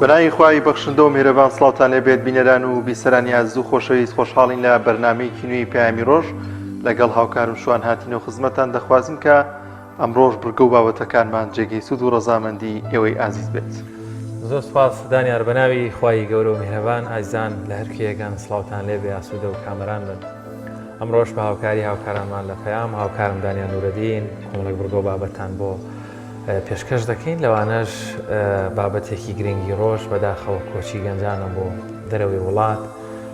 بەناوی خوای بەخشندە و میهرەبان سڵاوتان لێبێت بینەران و بیسەرانی ئازوو خۆشەویست خۆشحاڵین لە بەرنامەیەکی نوێی پەیامی ڕۆژ لەگەڵ هاوکارم شوان هاتینەوە خزمەتان دەخوازم کە ئەمڕۆژ بڕگە و بابەتەکانمان جێگەی سوود و ڕەزامەندی ئێوەی ئازیز بێت. زۆر سپاس دانیار بەناوی خوای گەورە و میهرەبان ئازیزان لە هەرکوێکان سڵاوتان لێبێ ئاسوودە و کامەران بن. ئەمڕۆژ بە هاوکاری هاوکارانمان لە پەیام هاوکارم دانیار نورەدین کۆمەڵێک بڕگە و بابەتان بۆ پێشکەش دەکەین لەوانەش بابەتێکی گرنگی ڕۆژ بەداخەوە کۆچی گەنجانە بۆ دەرەوەی وڵات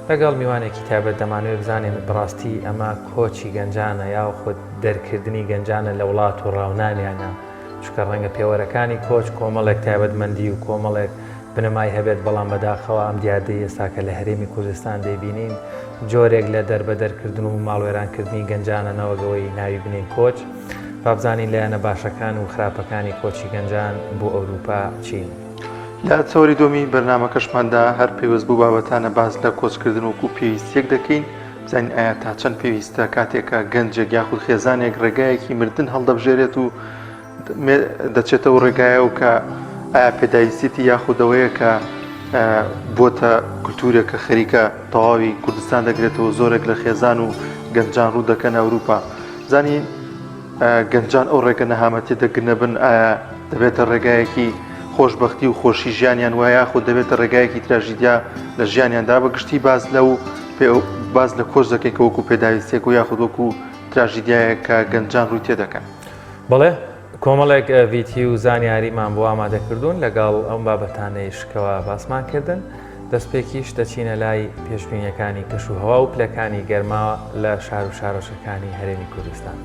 لەگەڵ میوانێکی تایبەت دەمانوێت بزانین بڕاستی ئەمە کۆچی گەنجانە یا خود دەرکردنی گەنجانە لە وڵات و ڕاونانیانە چکە ڕەنگە پێوەرەکانی کۆچ کۆمەڵێک تایبەتمەندی و کۆمەڵێک بنەمای هەبێت بەڵام بەداخەوە ئەم دیاردەی ئێستاکە لە هەرێمی کوردستان دەیبینین جۆرێک لە دەربەدەرکردن و ماڵوێرانکردنی گەنجانەوەگەوەی ناوی بنین کۆچ بابزانین لایەنە باشەکان و خراپەکانی کۆچی گەنجان بۆ ئەوروپا چین. لە چۆری دۆمی بەرنامەکەشماندا هەر پێوەست بوو بابەتانە باز لە کۆچکردن وەکو پێویستیەک دەکەین بزانین ئایا تا چەند پێویستە کاتێکە گەنجێک یاخود خێزانێک ڕێگایەکی مردن هەڵدەبژێرێت و دەچێتەوە ڕێگایە و کە ئایا پێداویستێتی یاخودەوەیە کە بۆتە کولتورێکە خەریکە تەواوی کوردستان دەگرێتەوە زۆرێک لە خێزان و گەنجان ڕوو دەکەن ئەوروپا. زانین گەنجان ئەو ڕێگە نەهامەتی دەگرنە بن ئایا دەبێتە ڕێگایەکی خۆشببختی و خۆشی ژیانیان وایە خۆ دەبێتە ڕێگایەکی تراژیدیا لە ژیانیاندا بەگشتی باز لە کۆچ دەکەین کە وەکو پێداویستێک و یاخود وەکو تراژیدیایە کە گەنجان ڕووی تێدەکەن. بەڵێ کۆمەڵێک ڤیدیۆ و زانیاریمان بۆ ئامادەکردوون لەگەڵ ئەم بابەتانەی شکەوە باسمان کردن دەستپێکیش دەچینە لای پێشبینیەکانی کەش و هەوا و پلەکانی گەرما لە شار و شارۆچەکانی هەرێمی کوردستان.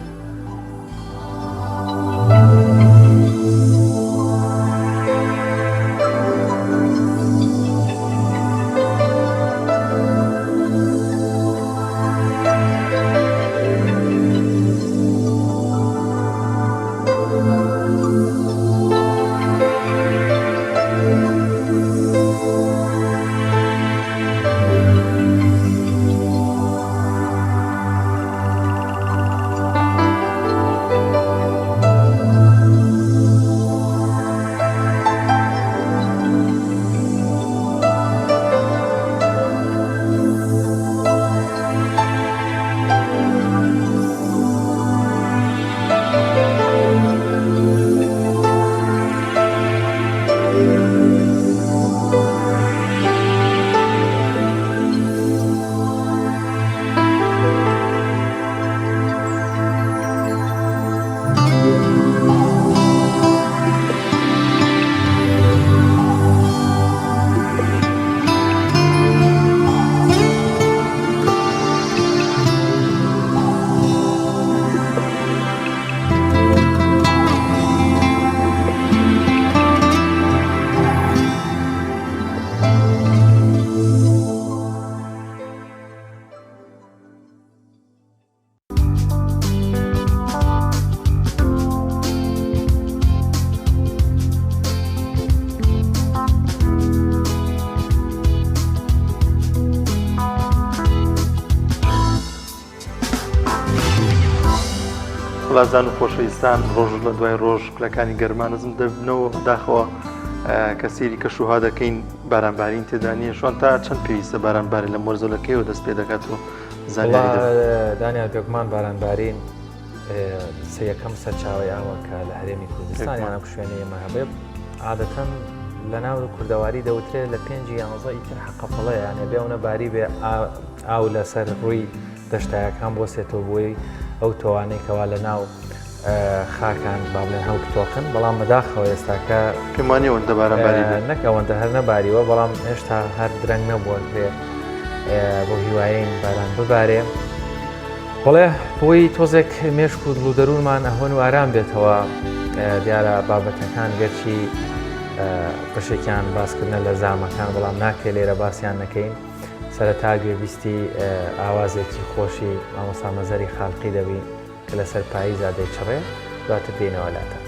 وڵاتان و خۆشەویستان ڕۆژ لە دوای ڕۆژ کلەکانی گەرمانزم دەبنەوە داخەوە کە سێری کەشوها دەکەین بارانبارین تێدا نیە شوان تا چەند پێویستە بارانباری لە مۆرزۆلەکەیەوە دەست پێ دەکات و دانیار بێگومان بارانبارین سەیەکەم سەرچاوی ئاوە کە لە هەرێمی کوردستان یانە شوێنەی ئێمە هەبێت عادەتەن لە ناو کوردەواری دەوترێت لە 5 11 ئیتر حەقەفەڵەیە یانێ بێونە باری بێ ئاو لەسەر ڕووی دەشتایەکان بۆسێتەوە بۆی ئەو تۆوانەی کەوا لە ناو خاکان با بڵێن هەڵ بتۆقن بەڵام بەداخەوە ئێستاکە پێمانیەوەندە بارانباری نەکەوەندە هەر نەباریوە بەڵام هێشتا هەر درەنگ نەبووە پێ بۆ هیوایین باران ببارێ بەڵێ بۆی تۆزێک مێشک و دڵ و دەروونمان ئەهۆن و ئارام بێتەوە دیارە بابەتەکان گەرچی بەشێکیان باسکردنە لە زامەکان بەڵام ناکرێت لێرە باسییان نەکەین سەرەتا گوێویستی ئاوازێکی خۆشی مامۆستا مەزەری خاڵقی دەبین کە لەسەر پاییزا دەیچڕێ دواتر دێنەوە لاتە.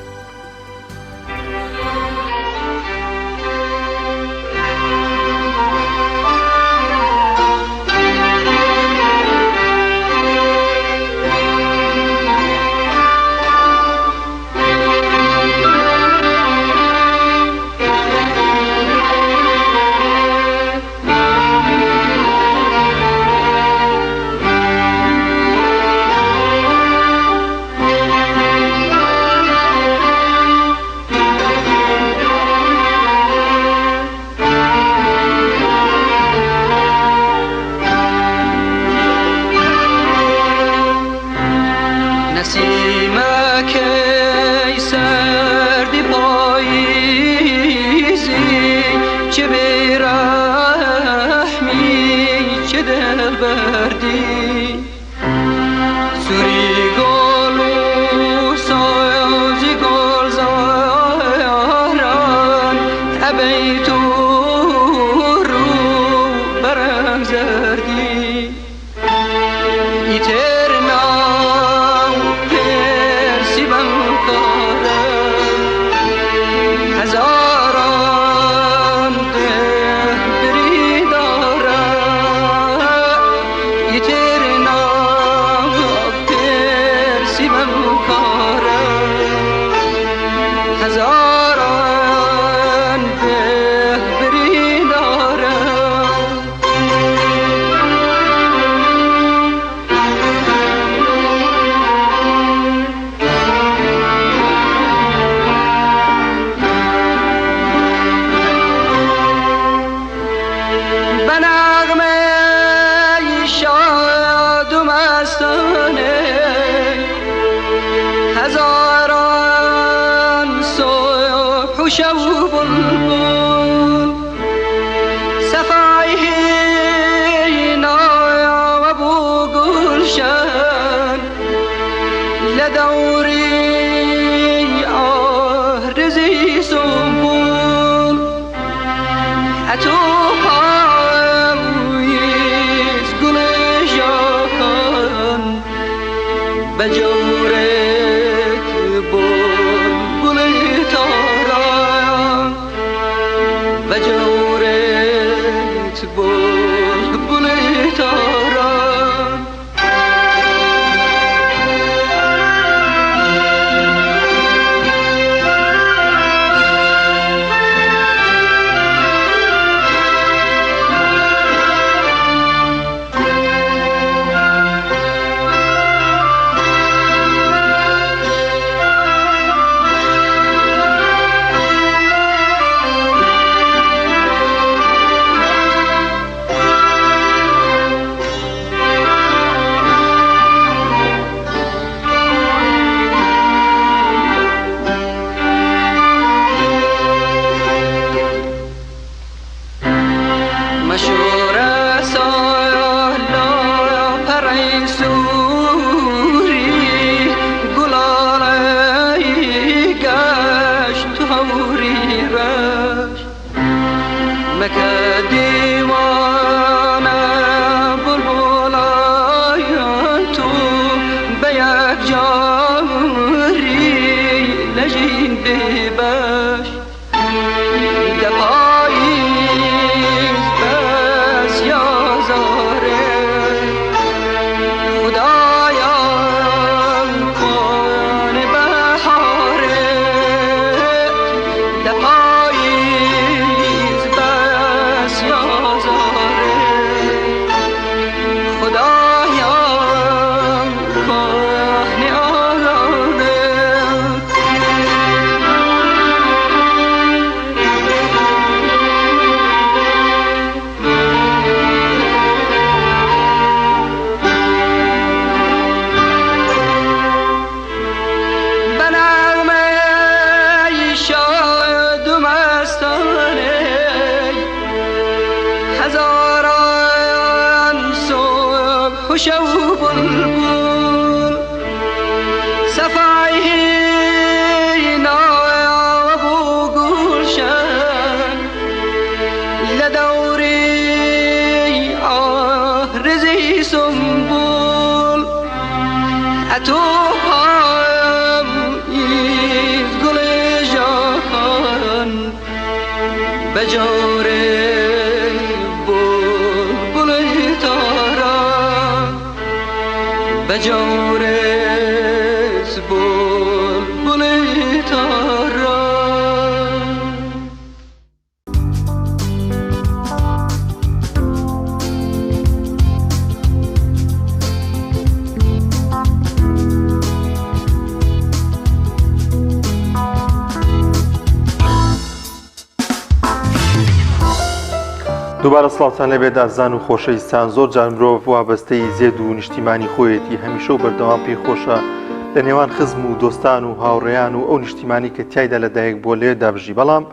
هزاران دلبری دارم به نغمه شاد و مستانه هزاران صبح و شب و بلبل صفایی نایا و بو گلشن لدوری آرزی سنبول اتو پاییز گل جان بجورت بلبل تاران بجورت بلبل تاران مشوره سالا پرای سوری گلالی گشت تو هوری رش مکه دیوانه بلبلای تو به یک جاری لجین ببش دپاییز بس یازاره خدایا کن بهاره دپاییز بس یازاره خدایا کن آراره به نغمه شاد و مستانه هزاران صبح و شب و بلبل صفایی نایا و بو گلشن لدوری آرزی سنبول اتو پاییز گل جان بجوره بلبل تاران بجوره بلبل تاران دووبارە سڵاوتان لەبێت ئازان و خۆشەویستان زۆر جار مرۆڤ وابەستەی زێد و نیشتیمانی خۆیەتی هەمیشە و بەردەوام پێی خۆشە لە نێوان خزم و دۆستان و هاوڕێیان و ئەو نیشتیمانی کە تایدا لەدایک بۆ لێ دابژی بەڵام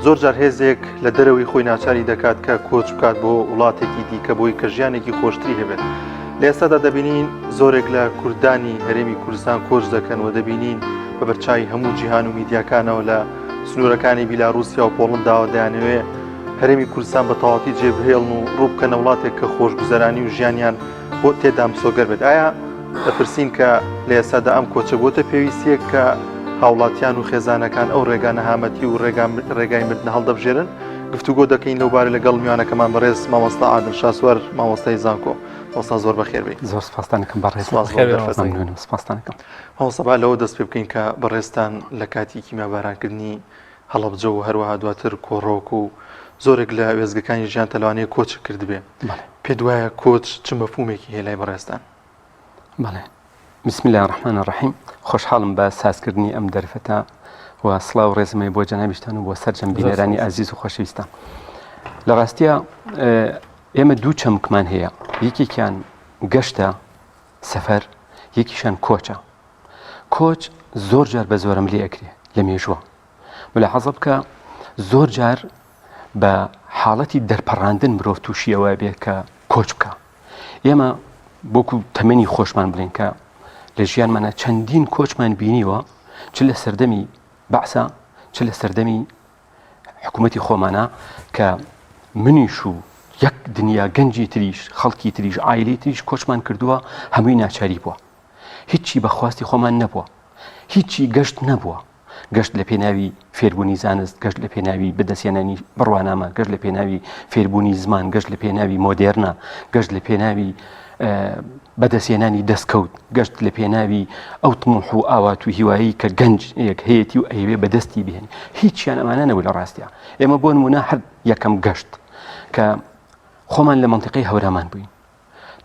زۆر جار هێزێک لە دەرەوەی خۆی ناچاری دەکات کە کۆچ بکات بۆ وڵاتێکی دیکە بۆی کە ژیانێکی خۆشتری هەبێت. لە ئێستادا دەبینین زۆرێک لە کوردانی هەرێمی کوردستان کۆچ دەکەن و دەبینین بە بەرچاوی هەموو جیهان و میدیاکانەوە لە سنوورەکانی بیلاڕوسیا و پۆڵەنداوە دەیانەوێ هەرێمی کوردستان بە تەواوەتی جێبهێڵن و ڕووبکەنە وڵاتێک کە خۆشگوزەرانی و ژیانیان بۆ تێدا مسۆگەر بێت. ئایا دەپرسین کە لە ئێستادا ئەم کۆچە بۆتە پێویستیەک کە هاوڵاتیان و خێزانەکان ئەو ڕێگانە هامەتی و ڕێگای مردن هەڵدەبژێرن؟ گفتوگۆ دەکەین لەوبارە لەگەڵ میوانەکەمان بەڕێز مامۆستا عادل شاسوەر مامۆستای زانکۆ. ئەوستا زۆر بەخێر بێ. زۆر سپاسدانەکەم بەڕێز بەخێر سپاسدانەکەم. هەوسەبا لەوە دەست پێ بکەین کە بەڕێستان لە کاتی کیمیابارانکردنی هەڵەبجە و هەروەها دواتر کۆڕۆک و زۆرێک لە وێزگەکانی ژیان تەلوانەیە کۆچ کرد بێ. پێ دوایە کۆچ چ مەفهومێکی هێلای بەڕێستان؟ بەڵێ بسم الله الرحمن الرحیم. خۆشحاڵم بە سازکردنی ئەم دەرفەتە و سڵاو ڕێزمەی بۆ جەنابیشتان و بۆ سەرجەم بینەرانی ئازیز و خۆشەویستان. لە ڕاستیە ئێمە دوو چەمکمان هەیە، یەکێکیان گەشتە سەفەر، یەکیشان کۆچە. کۆچ زۆر جار بە زۆرم لێ ئەکرێ لە مێژووە، ملاحەزە بکە زۆر جار بە حاڵەتی دەرپەڕاندن مرۆڤ تووشیەوە بێت کە کۆچ بکە. ئێمە بۆکو تەمەنی خۆشمان بڵێن کە لە ژیانمانە چەندین کۆچمان بینیوە، چ لە سەردەمی بەعسا چ لە سەردەمی حکوومەتی خۆمانە کە منیش و یەک دنیا گەنجی تریش خەڵکی تریش ئایلی تریش کۆچمان کردووە، هەمووی ناچاری بووە، هیچی بەخواستی خۆمان نەبووە، هیچی گەشت نەبووە. گەشت لە پێناوی فێربوونی زانست، گەشت لە پێناوی بەدەستێنانی بڕوانامە، گەشت لە پێناوی فێربوونی زمان، گەشت لە پێناوی مۆدێرنا، گەشت لە پێناوی بەدەستێنانی دەستکەوت، گەشت لە پێناوی ئەو تموح و ئاوات و هیوایی کە گەنج یەک هەیەی و ئەیوێ بەدەستی بهێنی. هیچیان ئەمانە نەبوو لە ڕاستیە. ئێمە بۆ نمونە هەر یەکەم گەشت کە خۆمان لە منتیقەی هەورامان بووین،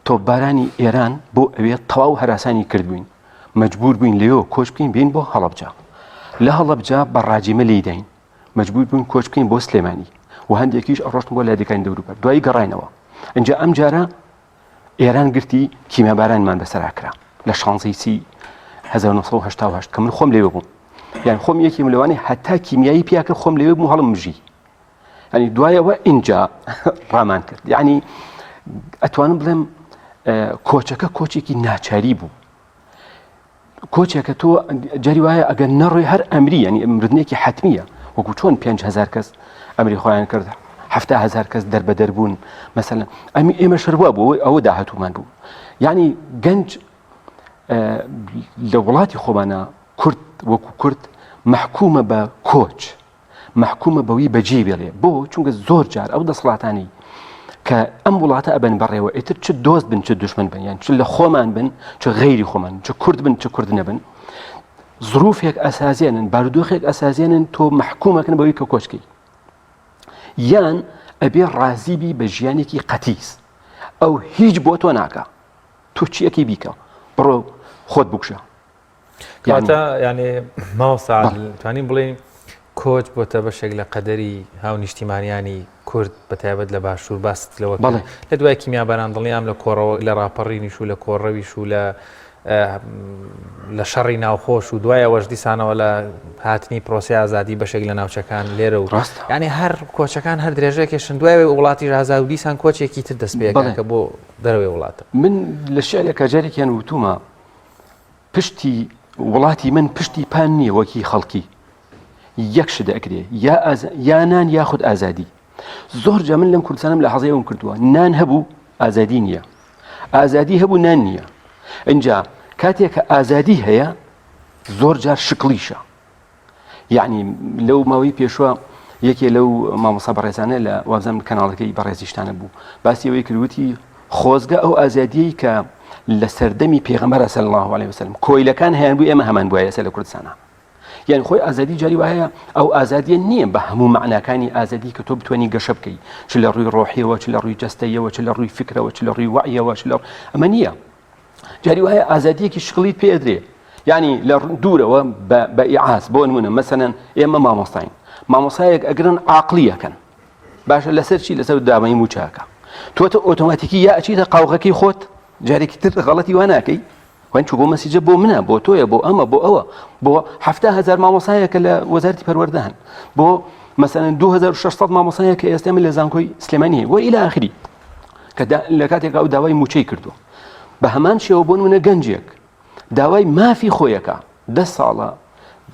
تۆپبارانی ئێران بۆ ئەوێ تەواو هەراسانی کرد بووین، مەجبور بووین لەوێ کۆچ بکەین بین بۆ هەڵەبجە. لە هەڵەبجە بە ڕاجیمە لێداین، مەجبور بووین کۆچ بکەین بۆ سلێمانی و هەندێکیش ئەڕۆشتن بۆ لادەکانی دەوروبەر، دوایی گەڕاینەوە. ئەنجا ئەم جارە ئێران گرتی کیمیابارانمان بەسەراکرا لە شانزەی 1970 کە من خۆم لێوە بووم، یان خۆم یەکی ملەوانی هەتا کیمیایی پیاکرد خۆم لێوە بووم هەڵم مژی، ینی دوایەوە ئینجا ڕامان کرد. یعنی ئەتوانم بڵێم کۆچەکە کۆچێکی ناچاری بوو، کۆچێکە تۆ جاری وایە ئەگەر نەڕۆی هەر ئەمری، ینی مردنێکی حتمیە، وەکو چۆن 5,000 کەس ئەمری خۆیان کرد، 70,000 کەس دەربەدەر بوون مەسەلەن. ئێمە شەروا بوو ئەوە داهاتوومان بوو. یعنی گەنج لە وڵاتی خۆمانە کورد وەکو کورد محکومە بە کۆچ، محکومە بەوەی بەجێ بێڵێ. بۆ چونکە زۆر جار ئەو دەسەڵاتانی کە ئەم وڵاتە ئەبەن بەڕێوە ئیتر چ دۆست بن چ دوشمن بن، یان چ لە خۆمان بن چ غەیری خۆمان، چ کورد بن چ کورد نەبن، ظروفێک ئەساسیانن، بارودۆخێک ئەساسیانن، تۆ محکومەکەن بەوەی کە کۆچکەی، یان ئەبێ ڕازیبی بە ژیانێکی قەتیس، ئەو هیچ بۆ تۆ ناکە، تۆ چیەکی بیکە بڕۆ خۆت بکشە. کاتە یعنی ماوەسا توانین بڵێن کۆچ بۆتە بەشێک لە قەدەری هاو نیشتیمانیانی کورد بەتایبەت لە باشوور باست لەوە لە دوای کیمیاباران دڵنیام لە کۆڕەوە لە ڕاپەڕینیش و لە کۆڕەویش و لە شەڕی ناوخۆش و دوایەوەش دیسانەوە لە هاتنی پرۆسی ئازادی بەشێک لە ناوچەکان لێرە و ینی هەر کۆچەکان هەر درێژەکێشن دوای وڵاتی ئازاد و دیسان کۆچێکی تر دەست پێکەن کە بۆ دەرەوەی وڵاتە. من لە شعرێکە جارێکیان وتومە پشتی وڵاتی من پشتی پان نییە وەکی خەڵکی، یەک شت ئەکرێ یا نان یاخود ئازادی. زۆر جا من لەم کوردستانم لە حەزەیەوم کردووە، نان هەبوو ئازادی نییە، ئازادی هەبوو نان نییە. اینجا کاتێک کە ئازادی هەیە زۆر جار شکڵیشە. یعنی لەو ماوەی پێشوە یەکێ لەو مامۆستا بەڕێزانە لە وابزانم کەناڵەکەی بەڕێزیشتانە بوو، باسی ئەوەی کردوتی خۆزگە ئەو ئازادیەی کە لە سەردەمی پێغەمبەر صلی الله علیه وسلم کۆیلەکان هەیان بوو، ئێمە هەمان بووە ئێستا لە کوردستانە. یعنی خۆی ئازادی جاری وایە ئەو ئازادیە نییە بە هەموو معناکانی ئازادی کە تۆ بتوانانی گەشە بکەی، چ لە ڕووی ڕۆحیەوە، چ لە ڕووی جەستەیەوە، چ لە ڕووی فکرەوە، چ لە ڕووی وعیەوە، چ لە ئەمە نییە. جاری وایە ئازادیەکی شقلیت پێدرێ، یعنی لە دوورەوە بە ئیعاز. بۆ نمونە مەسەلەن ئێمە مامۆستاین، مامۆستایەک ئەگرن عاقلیەکەن، باشە لەسەر چی؟ لەسەر دامەی موچاکە. تۆتە ئۆتۆماتیکی یا ئەچیتە قاوغەکەی خۆت، جارێکی تر غەڵەتی وا ناکەی، وان چوو بۆ مەسیجە بۆ منە، بۆ تۆیە، بۆ ئەمە، بۆ ئەوە، بۆ 70,000 مامۆسایەکە لە وەزارەتی پەروەردەهن، بۆ مەسەلەن 2600 مامۆسایە کە ئێستا من لە زانکۆی سلێمانی هەیە، وە ئیلا ئاخری کە لە کاتێکا ئەو داوای موچەی کردووە. بە هەمان شێوە بۆ نمونە گەنجێک داوای مافی خۆیەکە 10 ساڵە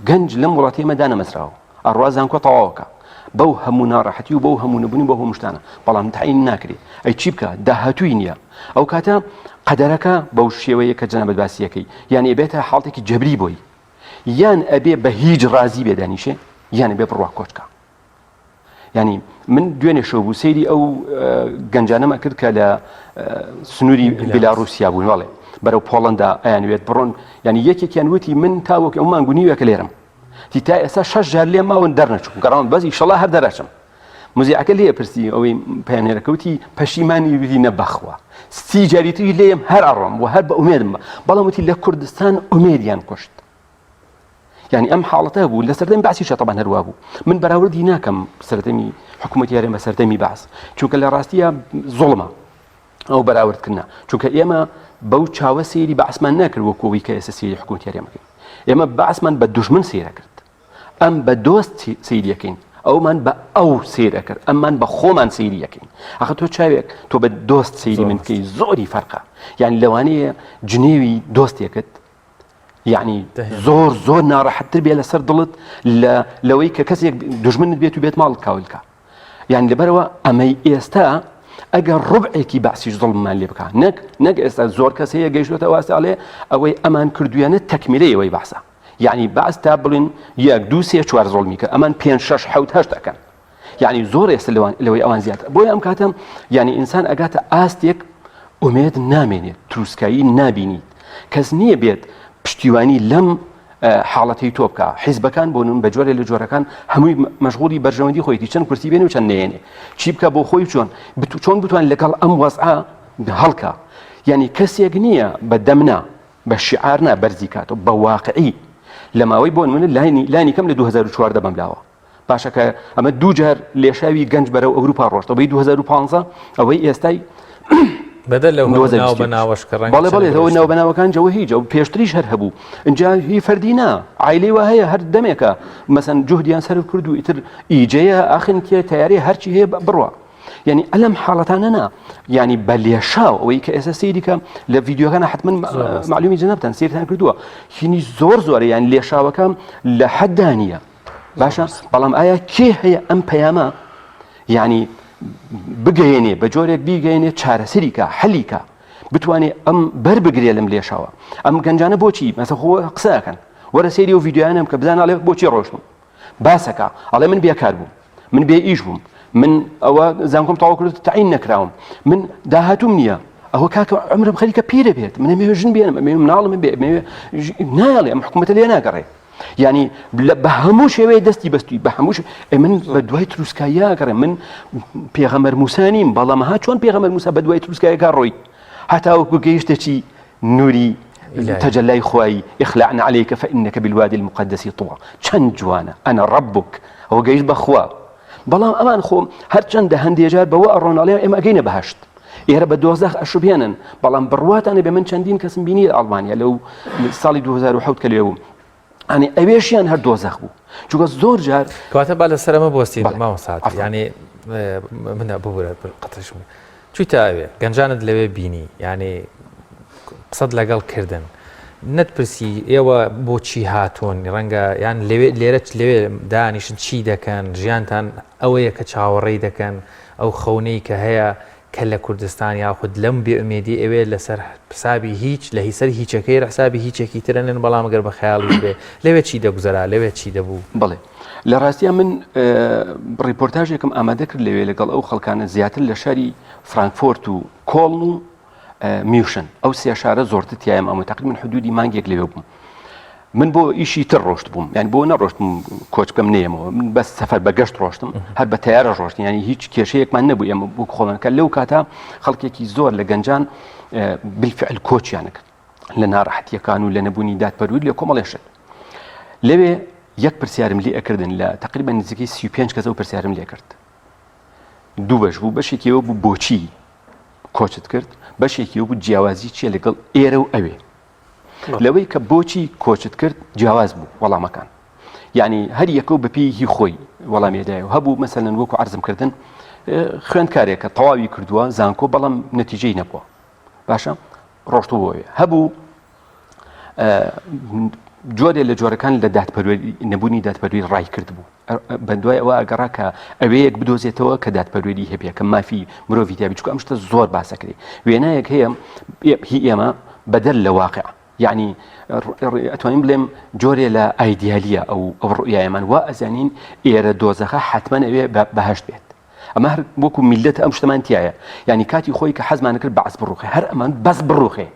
گەنج لەم وڵاتی ئێمە دانەمەسراوە، ئەڕوا زانکۆ تەواوەکە، بەو هەموو ناڕەحەتی و بەو هەموو نەبوونی بە هەموو شتانە، بەڵام تعین ناکرێت. ئەی چی بکە؟ داهاتووی نییە. ئەو کاتە قەدەرەکە بەو شێوەیە کە جەنابەت باسیەکەی، یان ئەبێتە حاڵتێکی جەبری بۆی، یان ئەبێ بە هیچ ڕازی بێ دانیشێ، یان ئەبێ بڕوا کۆچکە. ینی من دوێنێ شەو بوو سەیری ئەو گەنجانەمە کرد کە لە سنووری بیلاڕوسیا بوون وەڵێ بەرەو پۆڵەندا ئەیانوێت بڕۆن ینی یەکێکیان وتی من تاوەکی ئەو مانگونیوەکە لێرم تی تا ئێستا 6 جار لێ ماون دەرنەچوو گەڕام بەس ئیشەڵا هەر دەرەچم مزیعەکە لێ پرسی ئەوەی پەیامێرەکەوتی پەشیمانی ویری نەبەخوە 30 جاریتری لێم هەر ئەڕۆم و هەر بە ئومێدم بەڵام وتی لە کوردستان ئومێدیان کوشت يعني ئەم حاڵەتە بوو لە سەردەمی باسیشە طبعا هەروە بوو من بەراوردی ناکەم سەردەمی حکوومەتی هەرێمە سەردەمی باس چونکە لە ڕاستیە زوڵمە ئەو بەراوردکردنا چونکە ئێمە بەو چاوە سەیری بەعسمان ناکرد وەکۆوی کە ئێستا سەیری حکوومەتی هەرێمەکەین ئێمە بەعسمان بە دوژمن سەیرە کرد ئەم بە دۆست سەیریەکەین ئەومان بە ئەو سەیرە کرد ئەممان بە خۆمان سەیریەکەین ئەخە تۆ چاوێک تۆ بە دۆست سەیری من بکەی زۆری فەرقە یعنی لەوانەیە جنێوی دۆستێکت يعني زۆر ناڕەحەتتر بێ لەسەر دڵت لەوەی کە کەسێک دوژمنت بێت و بێت ماڵ کاولکە یعنی لەبەرەوە ئەمەی ئێستا ئەگەر ڕوبعێکی باسیش دڵمان لێ بکە نەک ئێستا زۆر کەس هەیە گەیشتوتە واساڵێ ئەوەی ئەمان کردویانە تەکمیلەی ئەوەی باسە یعنی باس تا بڵین 1 2 3 4 زۆڵمی کە ئەمان 5 6 7 8 دەکەن یعنی زۆر ئێستا لەوەی ئەوان زیاتر بۆی ئەم کاتەم یعنی ئینسان ئەگاتە ئاستێک ئومێد نامێنێت تروسکایی نابینیت کەس نییە بێت پشتیوانی لەم حاڵەتی تۆ بکە حیزبەکان بۆنن بە جۆرە لە جۆرەکان هەمووی مەشغوڵی بەرژەوەندی خۆیتی چەند کورسی بێنێ و چەند نێنێ چی بکە بۆ خۆی چۆن بتوان لەگەڵ ئەم وەزعە هەڵکە یعنی کەسێک نییە بە دەمنا بە شعارنا بەرزی کاتەوە بە واقعی لە ماوەی بۆن من لانی کەم لە 2014 بەملاوە باشە کە ئەمە 2 جار لێشاوی گەنج بەرەو ئەوروپا ڕۆشتەوە بەی 2015 ئەوەی ئێستای بەدەل لەو ناو بەناوەشکە بەڵێ ئەوە ناو بەناوەکان جەوە هیچ ئەو پێشتریش هەر هەبوو اینجا هی فەردینا عایلەی وا هەیە هەر دەمێکە مەسەن جوهدیان سەرف کرد و ئیتر ئیجەیە ئاخن کێ تیاری هەرچی هەیە بڕوە یعنی ئەلەم حاڵەتانەنا یعنی بە لێشاو ئەوەی کە ئێستا سەیریکە لە ڤیدیۆکانە حتمما معلومی جەنابتان سیرتان کردووە هینی زۆرە یان لێشاوەکەم لە حەدانیە باشە بەڵام ئایا کێ هەیە ئەم پەیامە یعنی بگەێنێ بە جۆرێک بیگەێنێ چارەسەریکە حەلیکە بتوانێت ئەم بەربگرێ لەم لێشەوە ئەم گەنجانە بۆچی مەسە خۆ قسەکەن وەرە سەیری و ڤیدیۆیانم کە بزانڵێ بۆچی ڕۆشتم باسەکە ئەڵێ من بێکار بووم من بێ ئیش بووم من ئەوە زانکۆم تەواو کرد تعین نەکراوم من داهاتوم نییە ئەوە کاکە عمرم خەریکە پیرە بێت من ئەمێ ژن بێنم ئەمێ مناڵم بێ نایڵێ ئەم حکوومەتە لێ ناگەڕێ یعنی بە هەموو شێوەیە دەستی بەستوی بە هەموو من بە دوای تروسکایە گەڕێ من پێغەمبەر موسا نیم بەڵام ها چۆن پێغەمبەر موسا بە دوای تروسکایەکە ڕۆی هەتاوەکو گەیشتێکی نووری تەجەلای خوای اخلعنا عليك فإنك بالوادي المقدس طوى چەند جوانە ئەنە ڕەبوک ئەوە گەیشت بەخوا بەڵام ئەمان خۆم هەرچەندە هەندێک جار بەوە ئەڕۆناڵێ ئێمە ئەگەینە بەهەشت ئێرە بە دۆزەخ ئەشوبێنن بەڵام بڕواتانە بێ من چەندین کەسم بینی ئەڵمانیا لەو ساڵی 2007 کە لێ بووم يعني ئەوێشیان هەر دۆزەخ بوو چونکە زۆر جار کەواتە با لەسەرەمە بۆستی ماوە ساعت یعنی منە ببورە قەتەشم چوویتە ئەوێ گەنجانت لەوێ بینی یعنی قسەت لەگەڵ کردن نەتپرسی ئێوە بۆچی هاتوون ڕەنگە یان لێرە دانیشن چی دەکەن ژیانتان ئەوەیە کە چاوەڕێی دەکەن ئەو خەونەی کە هەیە کە لە کوردستان یاخود لەم بێئومێدی ئەوێ لەسەر حسابی هیچ لە هیسەر هیچەکەی حسابی هیچێکی ترەنن بەڵام گەر بە خەیاڵی بێ لەوێ چی دەگوزەرا لەوێ چی دەبوو بڵێ لە ڕاستیە من ڕیپۆرتاژێکم ئامادە کرد لەوێ لەگەڵ ئەو خەڵکانە زیاتر لە شاری فرانکفۆرت و کۆڵن و میوشن ئەو سێ شارە زۆرتر تیایم ئەمە تقریبا حدودی مانگێک لەوێ بووم من بۆ ئیشی تر ڕۆشت بووم یعنی بۆ نەڕۆشتم کۆچ بکەم نێمەوە من بەس سەفەر بە گەشت ڕۆشتم هەر بە تەیارە ڕۆشتم ینی هیچ کێشەیەکمان نەبوو ئێمە بۆ خۆمان کە لەو کاتە خەڵکێکی زۆر لە گەنجان بالفعل کۆچیانە کرد لە ناڕەحەتیەکان و لە نەبوونی دادپەروەری لە کۆمەڵێشت لەوێ یەک پرسیارم لێ ئەکردن لە تقریبا نزیکەی 35 کەس ئەو پرسیارم لێ کرد دوو بەش بوو بەشێکیەوە بوو بۆچی کۆچت کرد بەشێکیەوە بوو جیاوازی چیە لەگەڵ ئێرە و ئەوێ لەوەی کە بۆچی کۆچت کرد جیاواز بوو وەڵامەکان یعنی هەر یەکەو بەپێی خۆی وەڵامێدایە و هەبوو مەسەلەن وەکو عەرزمکردن خوێندکارێکە تەواوی کردووە زانکۆ بەڵام نەتیجەی نەبووە باشە ڕۆشتەوەوێ هەبوو جۆرێ لە جۆرەکان لە دادپەروەری نەبوونی دادپەروەری ڕای کرد بوو بەدوای ئەوە ئەگەڕا کە ئەوەیەک بدۆزێتەوە کە دادپەروەری هەبێ کە مافی مرۆڤی تیابی چووکە ئەم شتە زۆر باسەکرێ وێنایەک هەیە هی ئێمە بەدەر لە واقع يعني ئەتوانین بڵێم جۆرێ لە ئایدیالیە ئەو ڕوئایەمان وا ئەزانین ئێرە دۆزەخە حتمما ئەوێ بەهەشت بێت ئەمە هەر وەکو میلەت ئەم شتەمان تایە یعنی کاتی خۆی کە حەزمان کرد بەعس بڕوخێ هەر ئەمان بەس بڕوخێ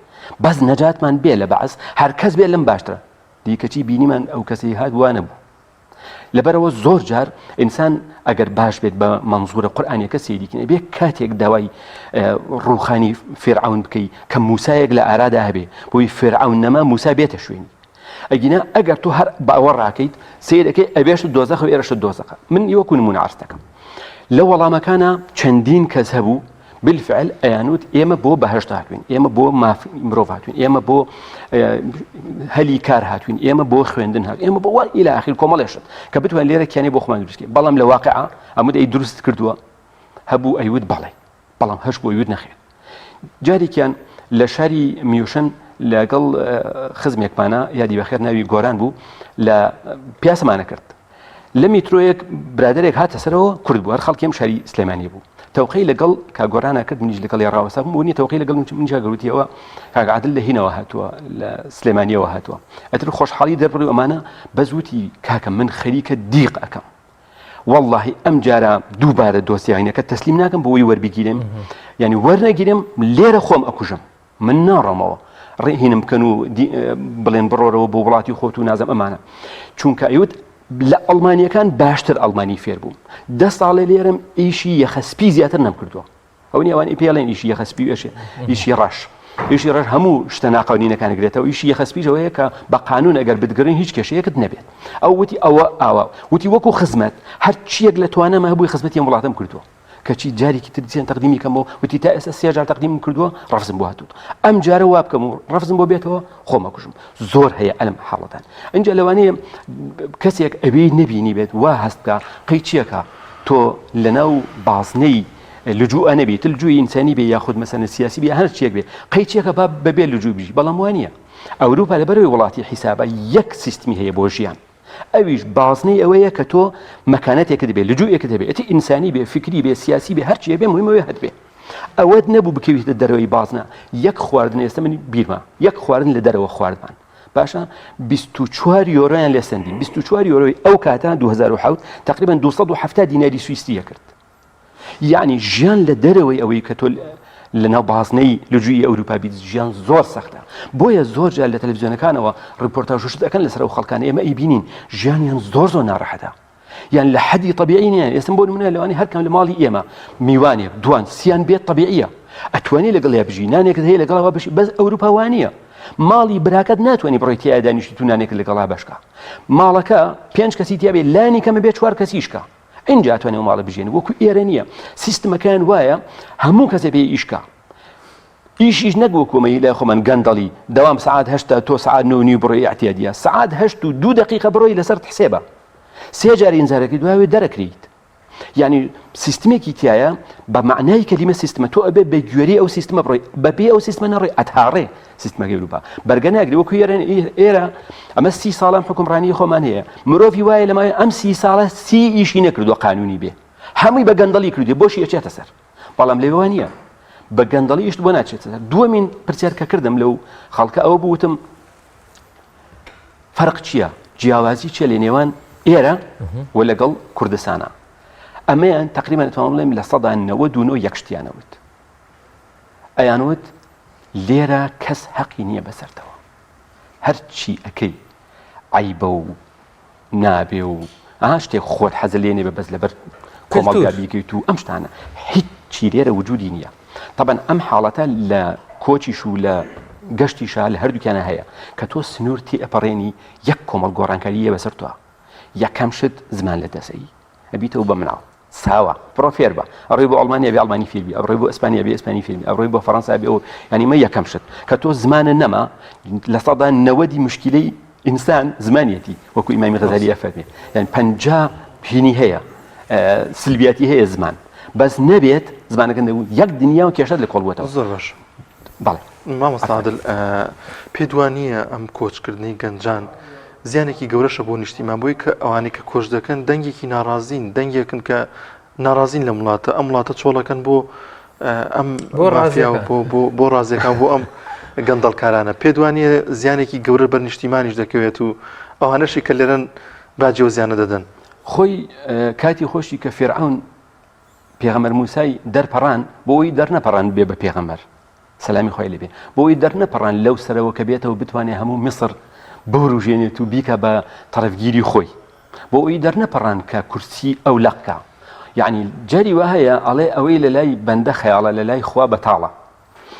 بەس نەجاتمان بێ لە بەعس هەر کەس بێت لەم باشترە دیکەچی بینیمان ئەو کەسی هات وانە بوو لەبەرەوە زۆر جار ئینسان ئەگەر باش بێت بە مەنزورە قورئانیەکە سەیریکردن بێ کاتێک داوای ڕوخانی فێرعون بکەی کە موسایەک لە ئارادا هەبێ بۆی فێرعون نەما موسا بێتە شوێنی ئەگینا ئەگەر تۆ هەر باوە ڕاکەیت سیرەکەی ئەبێشت دۆزەخ و ئێرەشت دۆزەخە من وەکو نمونە عرض دەکەم لە وەڵامەکانە چەندین کەس هەبوو بالفعل ئەیانوت ئێمە بۆ بەهەشت هاتوین ئێمە بۆ مرۆڤ هاتوین ئێمە بۆ هەلی کار هاتوین ئێمە بۆ خوێندن هات ئێمە بۆ ئیلا ئاخر کۆمەڵێشت کە بتوان لێرە کیانی بۆ خۆمان دروستکەین بەڵام لە واقعا ئەمە ئەی دروست کردووە هەبوو ئەیوت بەڵێ بەڵام هەش بۆ ئەیوت نەخێن جارێکیان لە شاری میوشن لەگەڵ خزمێکمانە یادی بەخێر ناوی گۆران بوو لە پیاسەمانە کرد لە میترۆیەک برادێک هاتە سەرەوە کورد بوو هەر خەڵکیم شاری سلێمانی بوو تەوقەی لەگەڵ کاگۆرانە کرد منیش لەگەڵ ڕاوەسا بووم بوونی تەوقەی لەگەڵ منجا گەوتیەوە کاگعادل لە هینەوە هاتووە لە سلێمانیەوە هاتووە ئەتر خۆشحاڵی دەربڕی ئەمانە بەزوتی کاکە من خەریکە دیق ئەەکەم والله ئەم جارە دووبارە دۆسیینەکە تەسلیم ناکەم بۆی وەربگیرم یعنی وەرنەگیرم لێرە خۆم ئەکوژم من ناڕۆمەوە ڕێهینم بکەن و بڵێن بڕۆرەوە بۆ وڵاتی خۆت و نازم ئەمانە چونکە ئەیوت لە ئەڵمانیەکان باشتر ئەڵمانی فێر بووم 10 ساڵێ لێرم ئیشی یەخەسپی زیاتر نەمکردووە ئەو نیوانی پێڵێن ئیشی یەخەسپی ئەشێ ئیشی ڕەش ئیشی ڕەش هەموو شتە ناقانینەکان گرێتەوە ئیشی یەخەسپیشەوەیە کە بە قانون ئەگەر بتگرن هیچ کێشەیەکت نەبێت ئەو وتی ئەوە ئاوا وتی وەکو خزمەت هەر چیەک لە توانەمە هەبووی خزمەتی ئەم وڵاتم کردووە کەچی جارێکی ترسیان تەقدیمی کەمەوە وتی تا ئێستا 3 جار تەقدیم کردووە ڕەفزم بۆ هاتووت ئەم جارە وا بکەم و ڕەفزم بۆ بێتەوە خۆمە کوژم زۆر هەیە ئەلم حاڵەتان ئەنجا لەوانەیە کەسێک ئەوەی نەبینی بێت وا هەستکە قەی چیەکە تۆ لەناو بازنەی لجوء نەبێت لجووی ئینسانی بێ یاخود مەسەلەن سیاسی بێ هەر چیەک بێ قەی چیەکە بەبێ لجوء بژی بەڵام وانە ئەوروپا لەبەرەوەی وڵاتی حیسابە یەک سیستمی هەیە بۆ ژیان ئەویش بازنەی ئەوەیە کە تۆ مەکانەتێکت بێ لجوءێکت هەبێت ئەتی ئینسانی بێ فکری بێ سیاسی بێ هەر چیە بێ مهمەوەی هەت بێ ئەوەت نەبوو بکەویتە دەرەوەی بازنە یەک خواردن ئێستا من بیرما یەک خواردن لە دەرەوە خواردمان باشە 24 یۆرۆیان لێ سندین 24 یۆرۆی ئەو کاتە 2007 تقریبا 270 دیناری سوئیسریە کرد یعنی ژیان لە دەرەوەی ئەوەی کە تۆ لەناو بازنەی لجووی ئەوروپا بیت ژیان زۆر سەختە بۆیە زۆر جار لە تەلەڤیزیۆنەکانەوە ڕیپۆرتاژ شت دەکەن لەسەر ئەو خەڵکانە ئێمە ئەیبینین ژیانیان زۆر ناڕەحەتە یان لە حەدی طبیعی نییە ئێستا بۆ نمونە لەوانی هەرکەم لە ماڵی ئێمە میوانێک دوان سیان بێت طبیعیە ئەتوانی لەگەڵ بژی نانێکت هەیە لەگەڵەوە بشی بەس ئەوروپا وانە ماڵی براکەت ناتوانانی بڕۆی تیا دانیشتی تو نانێک لەگەڵا بەشکە ماڵەکە 5 کەسی تیا بێت لانی کەمە بێت 4 کەسیشکە اینجا ئەتوانێ ماڵە بژێن وەکو ئێرە نییە سیستمەکان وایە هەموو کەسێ پێی ئیشکە ئیشیش نەگووکومەی لای خۆمان گەندەڵی دەوام سعات 8 تۆ سعات 9 بڕۆی احتیادیە سعات 8 و 2 دقیقە بڕۆی لەسەر حسێبە 3 جار ئینزارەکەی دوای دەرەکریت یعنی سیستمێکی تایە بە معنای کەلیمە سیستمە تۆ ئەبێ بە گوێرەی ئەو سیستمە بڕۆی بەبێ ئەو سیستمە نەڕێ ئەتاڕێ سیستمەکەی ئەوروپا بەرگەناگری وەکو ئێرە ئەمە 30 ساڵان حکومڕانی خۆمان هەیە مرۆڤی وایە لەمای ئەم 30 ساڵە 30 ئیشی نەکردووە قانونی بێ هەمووی بە گەندەڵی کردی بۆشی ئەچێتە سەر بەڵام لێوانە بە گەندەڵیشت بۆ ناچێتە دووەمین پرسیارکە کردم لەو خەڵکە ئەوە بوتم فەرق چییە جیاوازی چیە لە نێوان ئێرە و لەگەڵ کوردستانە ئەمەیان تقریبا ئەتوانم بڵێم لە 99 یەکشتیانەوت ئەیانوت لێرە کەس حەقی نییە بەسەرتەوە هەر چی ئەەکەی عیبە و نابێ و شتێک خۆت حەزە لێ نێ بەس لەبەر کۆمەڵگا بیکەیت و ئەم شتانە هیچ چی لێرە وجودی نییە طبعا ئەم حاڵەتە لە کۆچیش و لە گەشتیشە لە هەردووکیانە هەیە کە تۆ سنوورتی ئەپەڕێنی یەک کۆمەڵ گۆڕانکاریە بەسەر تۆ یەکەم شت زمان لە دەسەیی ئەبیتەوە بە مناڵ ساوە بڕۆ فێر بە ئەڕێ بۆ ئەڵمانیا بێ ئەڵمانی فێربی ئەڕێ بۆ ئەسپانیا بێ ئەسپانی فێربی ئەڕێ بۆ فەڕەنسا بێ ئەو ینی مە یەکەم شت کە تۆ زمانە نەما لە 90 مشکلەی ئینسان زمانیەتی وەکو ئیمامی غەزالی ئەفەرمێ یعنی 50 هینی هەیە سلبیاتی هەیە زمان بەس نەبێت زمانەکە یەک دنیا و کێشە لە کۆڵبووەتەوە زۆر باش بەڵێ مامۆستا عادل پێت وانییە ئەم کۆچکردنی گەنجان زیانێکی گەورەشە بۆ نیشتیمان بۆی کە ئەوانەی کە کۆچ دەکەن دەنگێکی ناڕازین دەنگێکن کە ناڕازین لە وڵاتە ئەم وڵاتە چۆڵەکەن بۆ ئەم مافیا و بۆ ڕازیەکان بۆ ئەم گەندەڵکارانە پێ وانە زیانێکی گەورە بەر نیشتیمانیش دەکەوێت و ئەوانەشی کە لێرەن باجێ و زیانە دەدەن. خۆی کاتی خۆشی کە فێرعون پێغەمبەر موسای دەرپەڕان بۆی دەرنەپەڕان بێ بە پێغەمبەر سەلامی خۆی لێبێ بۆی دەرنەپەڕان لەو سەرەوە کە بێتەوە بتوانێت هەموو میسر بڕوژێنێت و بیکە بە تەرەفگیری خۆی بۆ ئەوی دەرنەپەڕان کە کورسی ئەو لەقکە یعنی جاری وا هەیە ئەڵێ ئەوەی لە لای بەندە خەیاڵە لە لای خوا بەتاڵە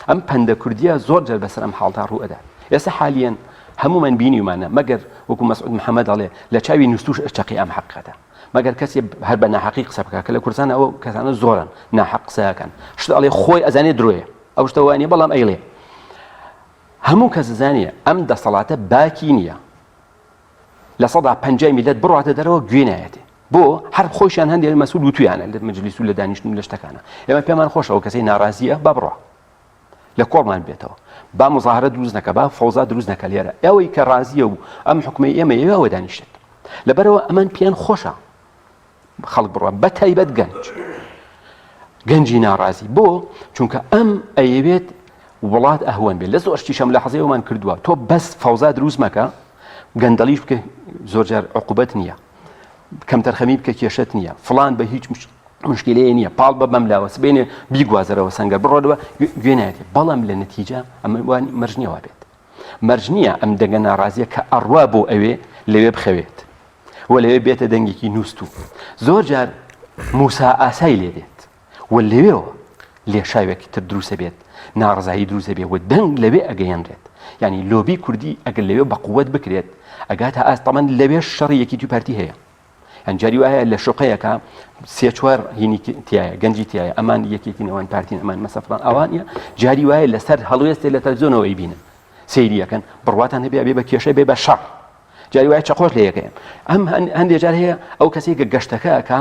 ئەم پەندە کوردیە زۆر جار بەسەر ئەم حاڵتا ڕوو ئەدا ئێستا حالیان هەمومان بینیمانە مەگەر وەکو مەسعود محەممەد ئەڵێ لە چاوی نووسوش ئەچەقی ئەم حەقەتە مەگەر کەسی هەر بە ناحەقی قسە بکە کە لە کوردستان ئەوە کەسانە زۆرن ناحەق قسەکەن شت ئەڵێ خۆی ئەزانێ درۆیە ئەو شتەوانێ بەڵام ئەیڵێ هەموو کەس زانیە ئەم دەسەڵاتە باکی نییە لە 150 میلەت بڕاتە دەرەوە گوێنایەتێ بۆ هەر خۆشیان هەندێک مەسئول وتویانە لە مەجلیس و لە دانیشتن لە شتەکانە ئێمە پێمان خۆشەوە کەسەی ناڕازیە با بڕۆ لە کۆڵمان بێتەوە با مزاهرە دروست نەکە با فەوزا دروست نەکە لێرە ئەوەی کە ڕازیە و ئەم حکومەی ئێمە ئێوە دانیشت لەبەرەوە ئەمان پیان خۆشە خەڵک بڕوە بە تایبەت گەنجی ناڕازی بۆ چونکە ئەم ئەیەوێت وڵات ئەهوەن بێت لە زۆر شتیشەم لە حەزەیەوەمان کردووە تۆ بەس فەوزا دروست مەکە گەندەڵیش بکە زۆرجار عقوبەت نییە کەم تەرخەمی بکە کێشت نییە فڵان بە هیچ مشکلەیە نییە پاڵ بە بەملاوە سبێنێ بیگوازەرەوە سەنگە بڕۆدەوە گوێنایەتێ بەڵام لە نەتیجە ئەمەوانی مەرجنیەوە بێت مەرجنیە ئەم دەنگە ناڕازیە کە ئەڕوا بۆ ئەوێ لەوێ بخەوێت و لەوێ بێتە دەنگێکی نووست و زۆر جار موسا ئاسای لێ دێت و لەوێەوە لێ شاوێکی تر دروسە بێت ناڕزایی دروسە بێت و دەنگ لەوێ ئەگەیەنرێت یعنی لۆبی کوردی ئەگەر لەوێ بە قووەت بکرێت ئەگاتە ئاستەمان لەوێ شەڕی یەکی تو پارتی هەیە ئەنجاری وایە لە شوقەیەکە سێ چوار هینی تایە گەنجی تایە ئەمان یەکێکی نەوەن پارتین ئەمان مەسەفران ئەوانە جاری وایە لەسەر هەڵوێستێ لە تەلەڤیزیۆنەوە ئەیبینن سەیریەکەن بڕواتان هەبێ بێ بە کێشە بێ بە شەڕ جاری وایە چەقۆش لە یەکەیە ئەم هەندێک جار هەیە ئەو کەسێک کە گەشتەکەکە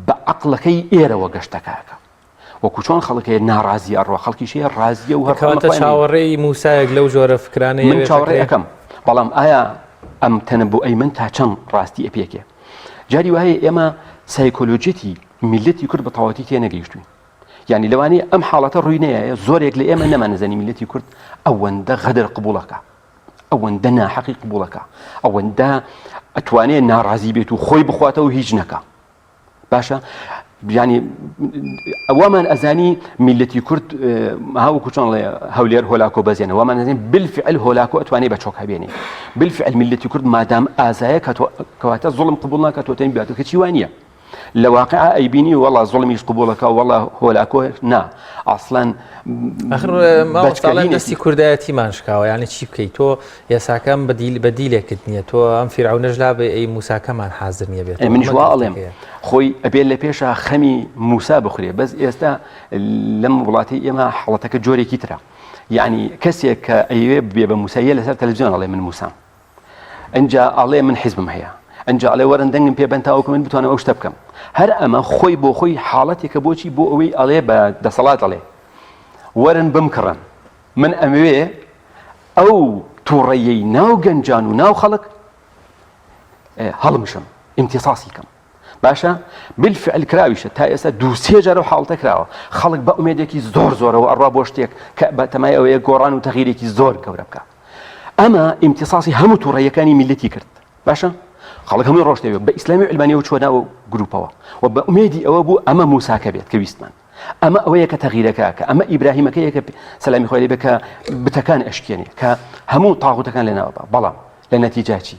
بە عەقڵەکەی ئێرەوە گەشتەکەکە وەکو چۆن خەڵکێ ناڕازی ئەڕۆ خەڵکیشەیە ڕازیە و هەرکەواتە چاوەڕێی موسایەک لەو جۆرە فکرانەیە من چاوەڕێ ئەەکەم بەڵام ئایا ئەم تەنەبوو ئەیمن تا چەند ڕاستی ئەپێکێ جاری وایە ئێمە سایکۆلۆجیەتی میلەتی کورد بە تەواوەتی تێ نەگەیشتوین یعنی لەوانەیە ئەم حاڵەتە ڕووی نەیە زۆرێک لە ئێمە نەمانەزانی میلەتی کورد ئەوەندە غەدر قبوڵەکە ئەوەندە ناحەقی قبوڵەکە ئەوەندە ئەتوانێت ناڕازی بێت و خۆی بخواتەوە هیچ نەکە باشە ینی ئەوەمان ئەزانی میلەتی کورد هاوکو چۆن هەولێر هۆلاکۆ بەزێنە وەمان ئەزانین بالفعل هۆلاکۆ ئەتوانێت بە چۆک هەبێنێ بالفعل میلەتی کورد مادام ئازایە کەواتە زوڵم قبوڵ ناکە تۆتەین بێت کە چی وانە لە واقعا ئەیبینی وەڵا زوڵمیش قبوڵەکە وەڵا هۆلاکۆ نا ئاسڵان ماوەستاڵێن دەستی کوردایەتیمان شکاوە یعنی چی بکەیت تۆ یاساکەم بەدیلێکت نییە تۆ ئەم فیرعونەش لا بێ ئەی موساکەمان حازر نییە بێت منیش وا ئەڵێم خۆی ئەبێت لە پێشە خەمی موسا بخورێ بەس ئێستا لەم وڵاتی ئێمە حڵەتەکە جۆرێکی ترە یعنی کەسێک کە ئەیوێ بێ بە موساییە لەسەر تەلەڤیزیۆن ئەڵێ من موسام ئەنجا ئەڵێ من حیزبم هەیە ئەنجا ئەڵێ وەرن دەنگم پێ بەن تاوەکو من بتوانم ئەو شتە بکەم هەر ئەمە خۆی بۆ خۆی حاڵەتێکە بۆچی بۆ ئەوەی ئەڵێ بە دەسەڵات ئەڵێ وەرن بمکڕن من ئەمەوێ ئەو تووڕەیەی ناو گەنجان و ناو خەڵک هەڵمشم ئیمتیساسی کەم باشە بالفعل کراویشە تا ئێستا دوو سێ جارە حاڵتە کراوە خەڵک بە ئومێدێکی زۆرەوە ئەڕوا بۆ شتێک کە بە تەمای ئەوەیە گۆڕان و تەغییرێکی زۆر گەورە بکە ئەمە ئیمتیساسی هەموو تووڕەیەکانی میلەتی کرد باشە خەڵک هەمووی ڕۆشتەوێت بە ئیسلامی و علمانیەوە چۆناوە گروپەوە و بە ئومێدی ئەوە بوو ئەمە موساکە بێت کە ویستمان ئەمە ئەوەیە کە تەغییرەکە کە ئەمە ئیبراهیمەکەیە کە سەلامی خۆی لێ بێ کە بتەکان ئەشکێنێ کە هەموو تاغوتەکان لێناوە بەڵام لە نەتیجە چی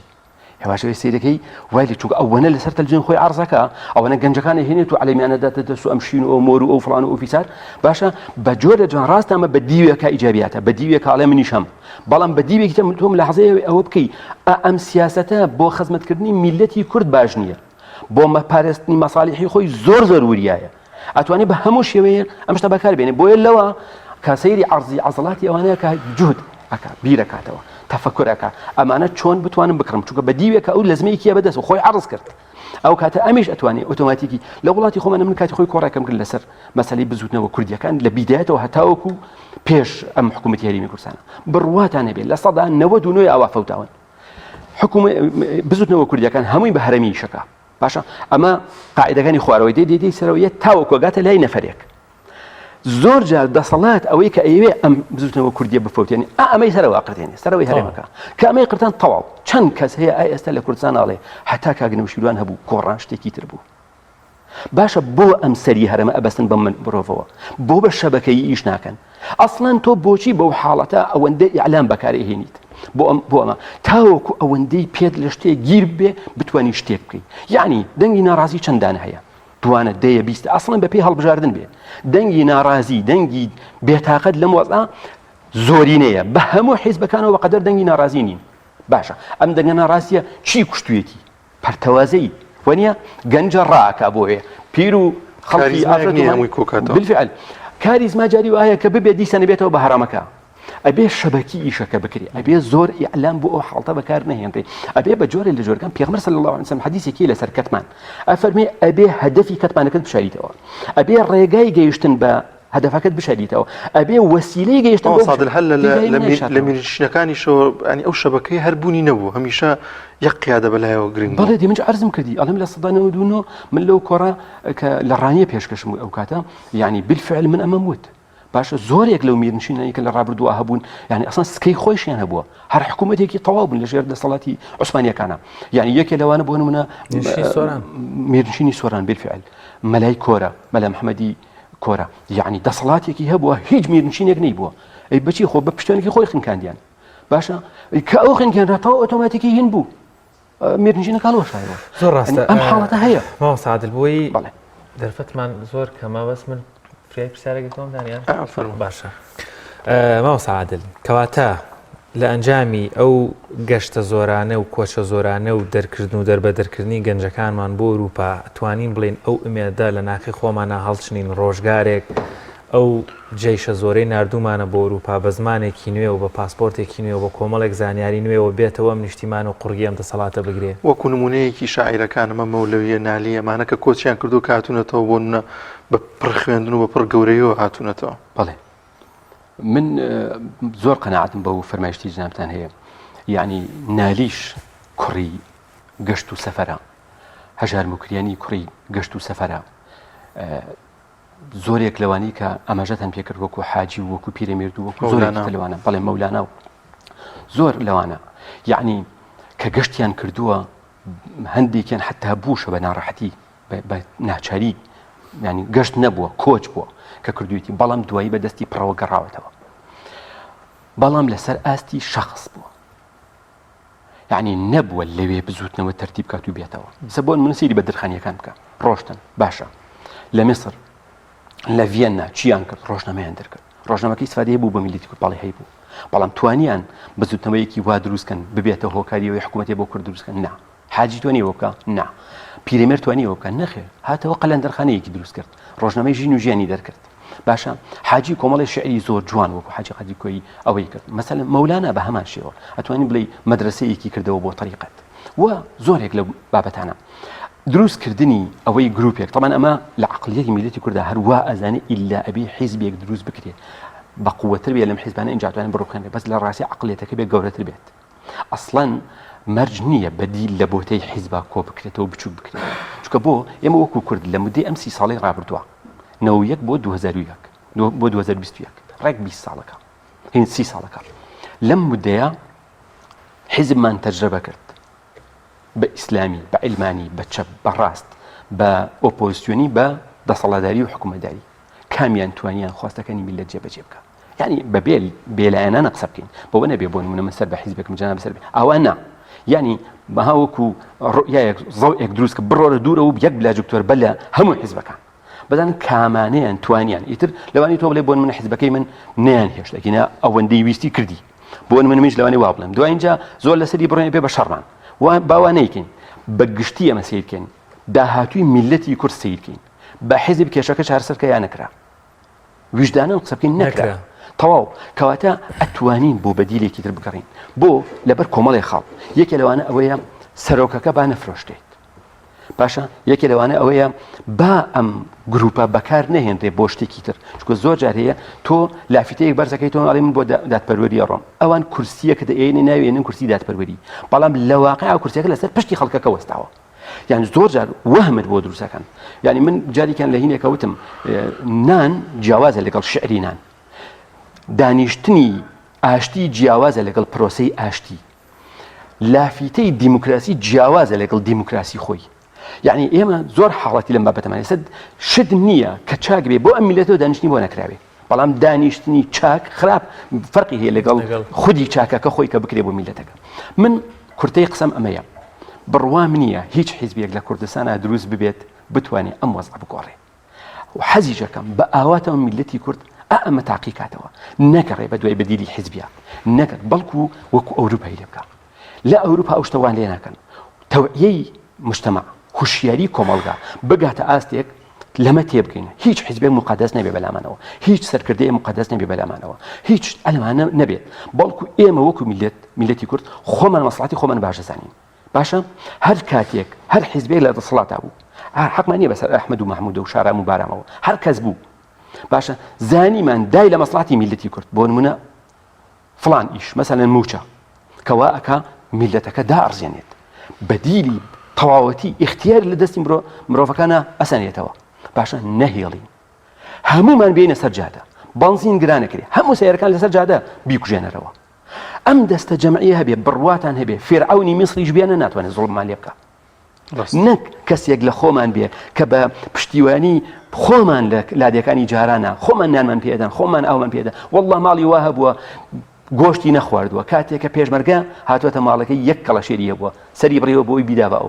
هێواشەوەی سیرەکەی وای لێ چونکە ئەوەنە لەسەر تەلەڤیزیۆن خۆی عەرزەکە ئەوەنە گەنجەکانی هێنێت و عەلەمیانەداتە دەست و ئەمشین و مۆر و ئەو فڵان و ئۆفیسار باشە بە جۆرە جوان ڕاستە ئەمە بە دیوێکە ئیجابیاتە بە دیوێکە ئەڵێ منیش هەم بەڵام بە دیوێکی تۆم لە حەزەیە ئەوە بکەی ئەم سیاسەتە بۆ خەزمەتکردنی میلەتی کورد باش نییە بۆ مەپارێستنی مەساڵیحی خۆی زۆر وریایە ئەتوانێت بە هەموو شێوەیە ئەم شتە بەکاربێنێ بۆیە لەوە کە سەیری عەرزی عەزەڵاتی ئەوانەیە کە جوهد ئەکات بیرەکاتەوە تەفەکورەکە ئەمانە چۆن بتوانم بکڕم چونکە بە دیوێکە ئەو لەزمەیەکیە بەدەست و خۆی عەرز کرد ئەو کاتە ئەمیش ئەتوانێت ئۆتۆماتیکی لە وڵاتی خۆمانە من کاتی خۆی کۆڕێکم کرد لەسەر مەسەلەی بزوتنەوە کوردیەکان لە بیدایەتەوە هەتاوەکو پێش ئەم حکوومەتی هەرێمی کوردستانە بڕواتان هەبێت لە 99 ئاوا فەوتاون بزوتنەوە کوردیەکان هەمووی بە هەرەمی شەکە باشە ئەمە قاعدەکانی خوارەوەی دێ سەرەوەیە تاوەکو گاتە لای نەفرێک زۆر جار دەسەڵات ئەوەی کە ئەوێ ئەم بزوتنەوە کوردیە بفەوتێنی ئەمەی سەرەوە قرتێنی سەرەوەی هەرێمەکە کە ئەمەی قرتان تەواو چەند کەس هەیە ئێستا لە کوردستان ئاڵێ هەتا کاگنەوشیروان هەبوو گۆڕان شتێکی تر بوو باشە بۆ ئەم سەری هەرەمە ئەبەستن بە من مرۆڤەوە بۆ بە شەبەکەی ئیش ناکەن ئەسڵەن تۆ بۆچی بەو حاڵەتە ئەوەندەی ئیعلام بەکارهێنیت بۆ ئەمە تاوەکو ئەوەندەی پێت لە شتێک گیر بێ بتوانانی شتێک بکەیت یعنی دەنگی ناڕازی چەندانە هەیە دوانە دەیە بیست ئەسڵەن بە پێی هەڵبژاردن بێ دەنگی ناڕازی دەنگی بێتاقەت لەم وەزە زۆرینەیە بە هەموو حیزبەکانەوە بەقەدەر دەنگی ناڕازی نین باشە ئەم دەنگە ناڕاستیە چی کوشتوێتی پەرتەوازەی وەنیە گەنجە ڕاکە بۆیە پیر و خەڵکی ئافرەت بالفعل کاریزما جاری وایە کە ببێ دیسە نەبێتەوە بە هەرامەکە ئەبێ شەبەکی ئیشەکە بکری ئەبێ زۆر ئیعلام بۆ ئەو حاڵتە بەکار نەهێنرێ ئەبێ بە جۆرە لە جۆرگان پێغەمبەر صلی الله علیه وسلم حەدیثێکی لەسەر کەتمان ئەفەرمێ ئەبێ هەدەفی کەتمانەکەت بشاریتەوە ئەبێ ڕێگای گەیشتن بە هەدەفەکەت بشاریتەوە ئەبێ وەسیلەی گەیشتن بۆ سادل هەل لە میرنشینەکانیشەوە ئەنی ئەو شەبەکەی هەربوونی نەبوو هەمیشە یەک قیادە بەلایەوە گرنگ بەڵێ دێ من عەرزم کردی ئەڵێم لە سەدانەوە دوونەوە من لەو کۆڕە کە لە ڕانیە پێشکەشم ئەو کاتە یعنی بالفعل من ئەمەم وت باشە زۆرێک لەو میرنشینەی کە لە ڕابردووە هەبوون یعنی ئەسڵەن سکەی خۆشیان هەبووە هەر حکوومەتێکی تەواو بوون لەژێر دەسەڵاتی عوسمانیەکانە یعنی یەکێ لەوانە بۆ نمونە میرنشینی سۆران بالفعل مەلای کۆرە مەلا محەممەدی کۆرە یعنی دەسەڵاتێکی هەبووە هیچ میرنشینێک نەیبووە ئەی بچی خۆ بە پشتێنێکی خۆی خنکاندیان باشە کە ئەو خنکێنراتەوە ئۆتۆماتیکی هین بوو میرنشینە کاڵۆشایەوە زۆر ڕاستە ئەم حاڵەتە هەیە ماوە سادل بۆی بەڵێ دەرفەتمان زۆر کەما بەس من فریای پرسیارێکی تۆم دانیان باشە ماوە سعادل کەواتە لە ئەنجامی ئەو گەشتە زۆرانە و کۆچە زۆرانە و دەرکردن و دەربەدەرکردنی گەنجەکانمان بۆ ئەوروپا توانین بڵێن ئەو ئومێدە لە ناخی خۆمانە هەڵچنین ڕۆژگارێک ئەو جێیشە زۆرەی نردومانە بۆ ئەوروپا بە زمانێکی نوێ و بە پاسپۆرتێکی نوێ و بە کۆمەڵێک زانیاری نوێەوە بێتەوە نیشتیمان و قوڕگی ئەم دەسەڵاتە بگرێ وەکو نمونەیەکی شاعیرەکانمە مەولەویە نالی ئەمانە کە کۆچیان کردو کاتونەتەوە بۆ بە پڕ خوێندن و بە پڕ گەورەیەوە هاتوونەتەوە بەڵێ من زۆر قەناعەتم بەو فەرمایشتی جنابتان هەیە یعنی نالیش کوڕی گەشت و سەفەرە هەژار موکریانی کوڕی گەشت و سەفەرە زۆرێک لەوانی کە ئەمەژەتان پێکرد وەکو حاجی و وەکو پیرەمێرد و وەکو زۆرێک لەوانە بەڵێ مەولانا و زۆر لەوانە یعنی کە گەشتیان کردووە هەندێکیان حتا بووشە بە ناڕەحەتی بە ناچاری ینی گەشت نەبووە کۆچ بووە کە کردویەتی بەڵام دوایی بەدەستی پڕەوە گەڕاوەتەوە بەڵام لەسەر ئاستی شەخص بووە یعنی نەبووە لەوێ بزوتنەوە تەرتیب کات و بێتەوە سە بۆن من سەیری بە دەرخانیەکان بکە ڕۆشتن باشە لە میسر لە ڤێننا چیان کرد ڕۆژنامەیان دەرکرد ڕۆژنامەکەی سفادەیە بوو بە میلیتی کورد پاڵی هەیە بوو بەڵام توانیان بزوتنەوەیەکی وا دروستکەن ببێتە هۆکاریەوەی حکوومەتی بۆ کورد دروستکەن نا حاجی توانیەوە بکە نا پیرەمێرد توانیەوە بکە نەخێر هاتەوە قەلەندەرخانەیەکی دروست کرد ڕۆژنامەی ژین و ژیانی دەرکرد باشە حاجی کۆمەڵی شعری زۆر جوان وەکو حاجی قەدری کۆیی ئەوەی کرد مەسەلەن مەولانا بە هەمان شێوە ئەتوانی بڵێ مەدرسەیەکی کردەوە بۆ طریقەت و زۆرێک لە بابەتانە دروستکردنی ئەوەی گروپێک طبعا ئەمە لە عقلیەتی میلەتی کوردە هەروە ئەزانێ ئیلا ئەبێ حیزبێک دروست بکرێت بە قووەتر بێت لەم حیزبانە ئینجاتوانێت بڕووکەنێت بەس لە ڕاستی عقلیەتەکە بێت گەورەتر بێت ئەسڵەن مەرج نییە بەدیل لە بۆتەی حیزبا کۆ بکرێتەوە بچوک بکرێت چونکە بۆ ئێمە وەکو کورد لە مودەی ئەم 30 ساڵی ڕابردووە 91 بۆ 2001 بۆ 2021 ڕێک 20 ساڵەکە هین 30 ساڵەکە لەم مودەیە حیزبمان تەجربە کرد بە ئیسلامی بە عیلمانی بە چەپ بە ڕاست بە ئۆپۆزیسیۆنی بە دەسەڵاتداری و حکوومەتداری کامیان توانیان خواستەکانی میلەت جێبەجێ بکە یعنی بە بێلایەنانە قسە بکەین بۆ نەبێ بۆ نمونە من سەر بە حیزبێکم جەناب بەسەر بێ ئەوان نا یعنی بەها وەکو ڕۆیایەک زەوئێک دروست کە بڕۆرە دوورە و یەک بلاجکتۆر بە لە هەموو حیزبەکان بەدان کامانەیان توانیان ئیتر لەوانی تۆ بڵێ بۆن من حیزبەکەی من نیان هێشتەکەینە ئەوەندەی ویستی کردی بۆن من منیش لەوانی وا بڵێم دوای اینجا زۆر لەسەری بڕۆین پێ بە شەڕمان باوانەیەکەین بە گشتی ئەمە سیرکەین داهاتووی میلەتی کورد سیرکەین بە حیزب کێشەکە چارەسەرکە یان نەکرا ویژدانن قسە بکەین نەکرا تەواو کەواتە ئەتوانین بۆ بەدیلێکی تر بگەڕین بۆ لەبەر کۆمەڵی خاڵ یەکێ لەوانە ئەوەیە سەرۆکەکە با نەفرۆشتێت باشە یەکێ لەوانە ئەوەیە با ئەم گروپە بەکار نەهێنرێ بۆ شتێکی تر چونکە زۆر جار هەیە تۆ لافیتەیەک بەرزەکەی تۆ ئەڵێ من بۆ دادپەروەری ئەڕۆم ئەوان کورسیەکە دەئێنێ ناوێنن کورسی دادپەروەری بەڵام لە واقعیا کورسیەکە لەسەر پشتی خەڵکەکە وەستاوە یعنی زۆر جار وەهمت بۆ دروستەکەن. یعنی من جاریکان لە هینێکە وتم نان جیاوازە لەگەڵ شعری نان، دانیشتنی ئاشتی جیاوازە لەگەڵ پرۆسەی ئاشتی، لافیتەی دیموکراسی جیاوازە لەگەڵ دیموکراسی خۆی. یعنی ئێمە زۆر حاڵەتی لەم بابەتەمان ێستا شتم نییە کە چاک بێ بۆ ئەم میلەتەوە دانیشتنی بۆ نەکراوێ، بەڵام دانیشتنی چاک خراپ فەرقی هەیە لەگەڵ خودی چاکەکە خۆی کە بکرێ بۆ میلەتەکە. من کورتەی قسەم ئەمەیە، بڕوام نییە هیچ حیزبێک لە کوردستانە دروست ببێت بتوانێت ئەم وەزع بگۆڕێ و حەزی ژەکەم بە ئاواتەوە میلەتی کورد ئەمە تاقیکاتەوە نەگەڕێ بە دوای بەدیلی حیزبیە نەکرد، بەڵکو وەکو ئەوروپای لێ بکە. لە ئەوروپا ئەو شتەوان لێ ناکەن، تەوعیەی مجتەمع هوشیاری کۆمەڵگا بگاتە ئاستێک لەمە تێبگەین، هیچ حیزبێک مقدس نەبێ بەلامانەوە، هیچ سەرکردەیە مقدس نەبێ بەلامانەوە، هیچ ئەلمانە نەبێت، بەڵکو ئێمە وەکو میلەتی کورد خۆمان مەسڵاتی خۆمان باشە زانین. باشە هەر کاتێک هەر حیزبێک لە دەسەڵاتا بوو حەقمان نییە بەسەر ئەحمەد و مەحموود و شارام و بارامەوە، هەر کەس بوو باشە زانیمان دای لە مەسڵاتی میلەتی کورد بۆ نمونە فڵان ئیش مەسەلەن موچە کەوا ئەکا میلەتەکە دائەڕزێنێت بەدیلی تەواوەتی اختیار لە دەستی مرۆڤەکانە ئەسانێتەوە. باشە نەهێڵین هەمومان بێنە سەر جادە، بەنزین گرانەکرێ، هەموو سەیارەکان لەسەر جادە بیکوژێنەرەوە. ئەم دەستە جەمعیە هەبێ بڕواتان هەبێ فێرعەونی میسریش بێنە ناتوانێت زوڵممان لێ بکە، نەک کەسێک لە خۆمان بێ کە بە پشتیوانی خۆمان لە لادەکانی جارانە خۆمان نانمان پێدەن خۆمان ئاومان پێدەن. وەڵڵا ماڵی وا هەبووە گۆشتی نەخواردووە کاتێککە پێشمەرگە هاتووەتە ماڵەکەی یەک کەڵەشێریە بووە سەری بڕێەوە بۆی بیداوە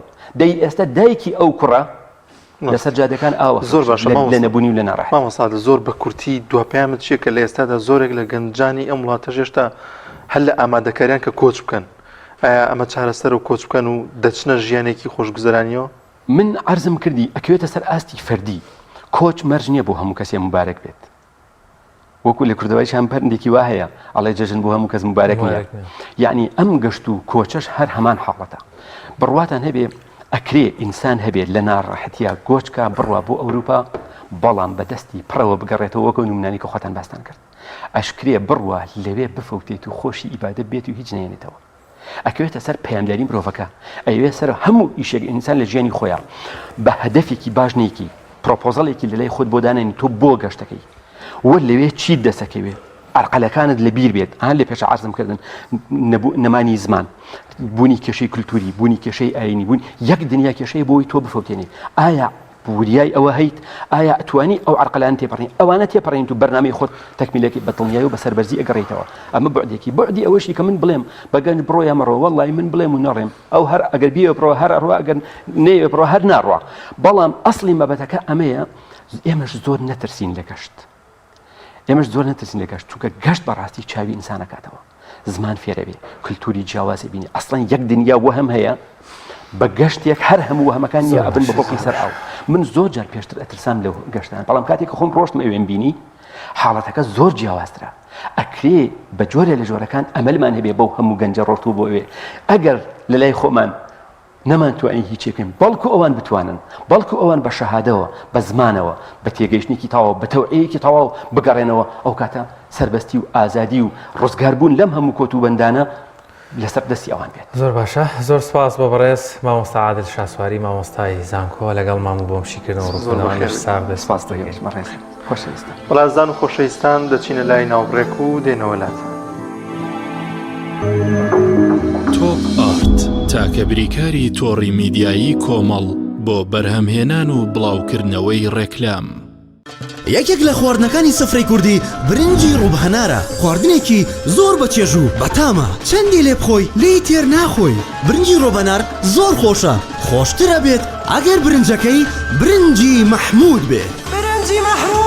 دەی ئێستا دایکی ئەو کوڕە لەسەر جادەکان ئاوە زۆر باشە لە نەبوونی و لە ناڕەحەتی. مامۆستا زۆر بە کورتی دوپیامت چیە کە لە ئێستادا زۆرێک لە گەنجانی ئەم وڵاتە هێشتا هەل لە ئامادەکاریان کە کۆچ بکەن، ئایا ئەمە چارەسەر و کۆچ بکەن و دەچنە ژیانێکی خۆشگوزەرانیەوە؟ من عەرزم کردی ئەکەوێتە سەر ئاستی فەردی، کۆچ مەرج نییە بۆ هەموو کەسێ مبارەک بێت. وەکو لە کوردەوەیشان پەرندێکی وا هەیە ئەڵێ جەژن بۆ هەموو کەس مبارەک نییە. یعنی ئەم گەشت و کۆچەش هەر هەمان حاڵەتە. بڕواتان هەبێ ئەکرێ ئینسان هەبێت لە ناڕەحەتیە گۆچکە بڕوا بۆ ئەوروپا، بەڵام بەدەستی پڕەوە بگەڕێتەوە وەکو نمونانی کە خۆتان باستان کرد. ئەشکرێ بڕوا لەوێ بفەوتێت و خۆشی ئیبادە بێت و هیچ نێنێتەوە. ئەکەوێتە سەر پەیامداری مرۆڤەکە، ئەوێ سەر هەموو ئیشێک ئینسان لە ژیانی خۆیان بە هەدەفێکی باشنێکی پرۆپۆزەڵێکی لە لای خۆت بۆ دانێنی تۆ بۆ گەشتەکەی وە لەوێ چیت دەسەکەوێت عەرقەلەکانت لە بیر بێت. ئان لێ پێش عەرزم کردن نەمانی زمان، بوونی کێشەی کولتوری، بوونی کێشەی ئاینی، بوون یەک دنیا کێشەی بۆی تۆ بفەوتێنی. ئایا وریای ئەوە هەیت؟ ئایا ئەتوانی ئەو عەرقەلان تێپەڕین؟ ئەوانە تێپەڕین و بەرنامەی خۆت تەکمیلێکی بەدڵنیایی و بەسەربەرزی ئەگەڕێیتەوە. ئەمە بەعدێکی بەعدی ئەوەشی کە من بڵێم بەگەنج بڕۆیە مەڕۆ وەڵڵی من بڵێم و نەڕێم، ئەو هەر ئەگەر بیوە بڕۆ هەر ئەڕوا ئەگەر نەیوێ بڕۆ هەر ناڕوا. بەڵام ئەسڵی مەبەتەکە ئەمەیە ئێمەش زۆر نەترسین لە گەشت، ئێمەش زۆر نەترسین لە گەشت چونکە گەشت بەڕاستی چاوی ئینسانەکاتەوە، زمان فێرە بێ، کولتوری جیاوازی بینی. ئەسڵەن یەک دنیا وەهم هەیە بە گەشتێک هەر هەموو وەهمەکان نیە ئەبن بە بۆقی سەر ئاو. من زۆر جار پێشتر ئەترسام لەو گەشتان، بەڵام کاتێک کە خۆم ڕۆشتم ئەوێم بینی حاڵەتەکە زۆر جیاوازترە. ئەکرێ بە جۆرێ لە جۆرەکان ئەمەلمان هەبێ بەو هەموو گەنجە ڕۆشتوو بۆ ئەوێ. ئەگەر لە لای خۆمان نەمانتوانی هیچێکین، بەڵکو ئەوان بتوانن، بەڵکو ئەوان بە شەهادەوە، بە زمانەوە، بە تێگەیشتێکی تەواو، بە تەوعیەکی تەواو بگەڕێنەوە، ئەو کاتە سەربەستی و ئازادی و ڕزگاربوون لەم هەموو کۆت و بەندانە لەسەر دەستی ئەوان بێت. زۆر باشە، زۆر سپاس بۆ بەڕێز مامۆستا عادل شاسواری، مامۆستای زانکۆ لەگەڵ مام و بۆم شیکردنەوە ڕوونەوەش ساغ دەست سپاس دەکەم مەڕێز خۆشەویستان. بەڵازان و خۆشەویستان دەچینە لای ناوبڕێک و دێنەوە لات. تۆپ ئارت تاکە بریکاری تۆڕی میدیایی کۆمەڵ بۆ بەرهەمهێنان و بڵاوکردنەوەی ڕێکلام. یەکێک لە خواردنەکانی سفرەی کوردی برنجی ڕووبهەنارە، خواردنێکی زۆر بەچێژ و بەتامە، چەندی لێ بخۆی لی تێر ناخۆی. برنجی ڕۆبەنار زۆر خۆشە، خۆشترە بێت ئەگەر برنجەکەی برنجی مەحموود بێت. برنجی مەحموود.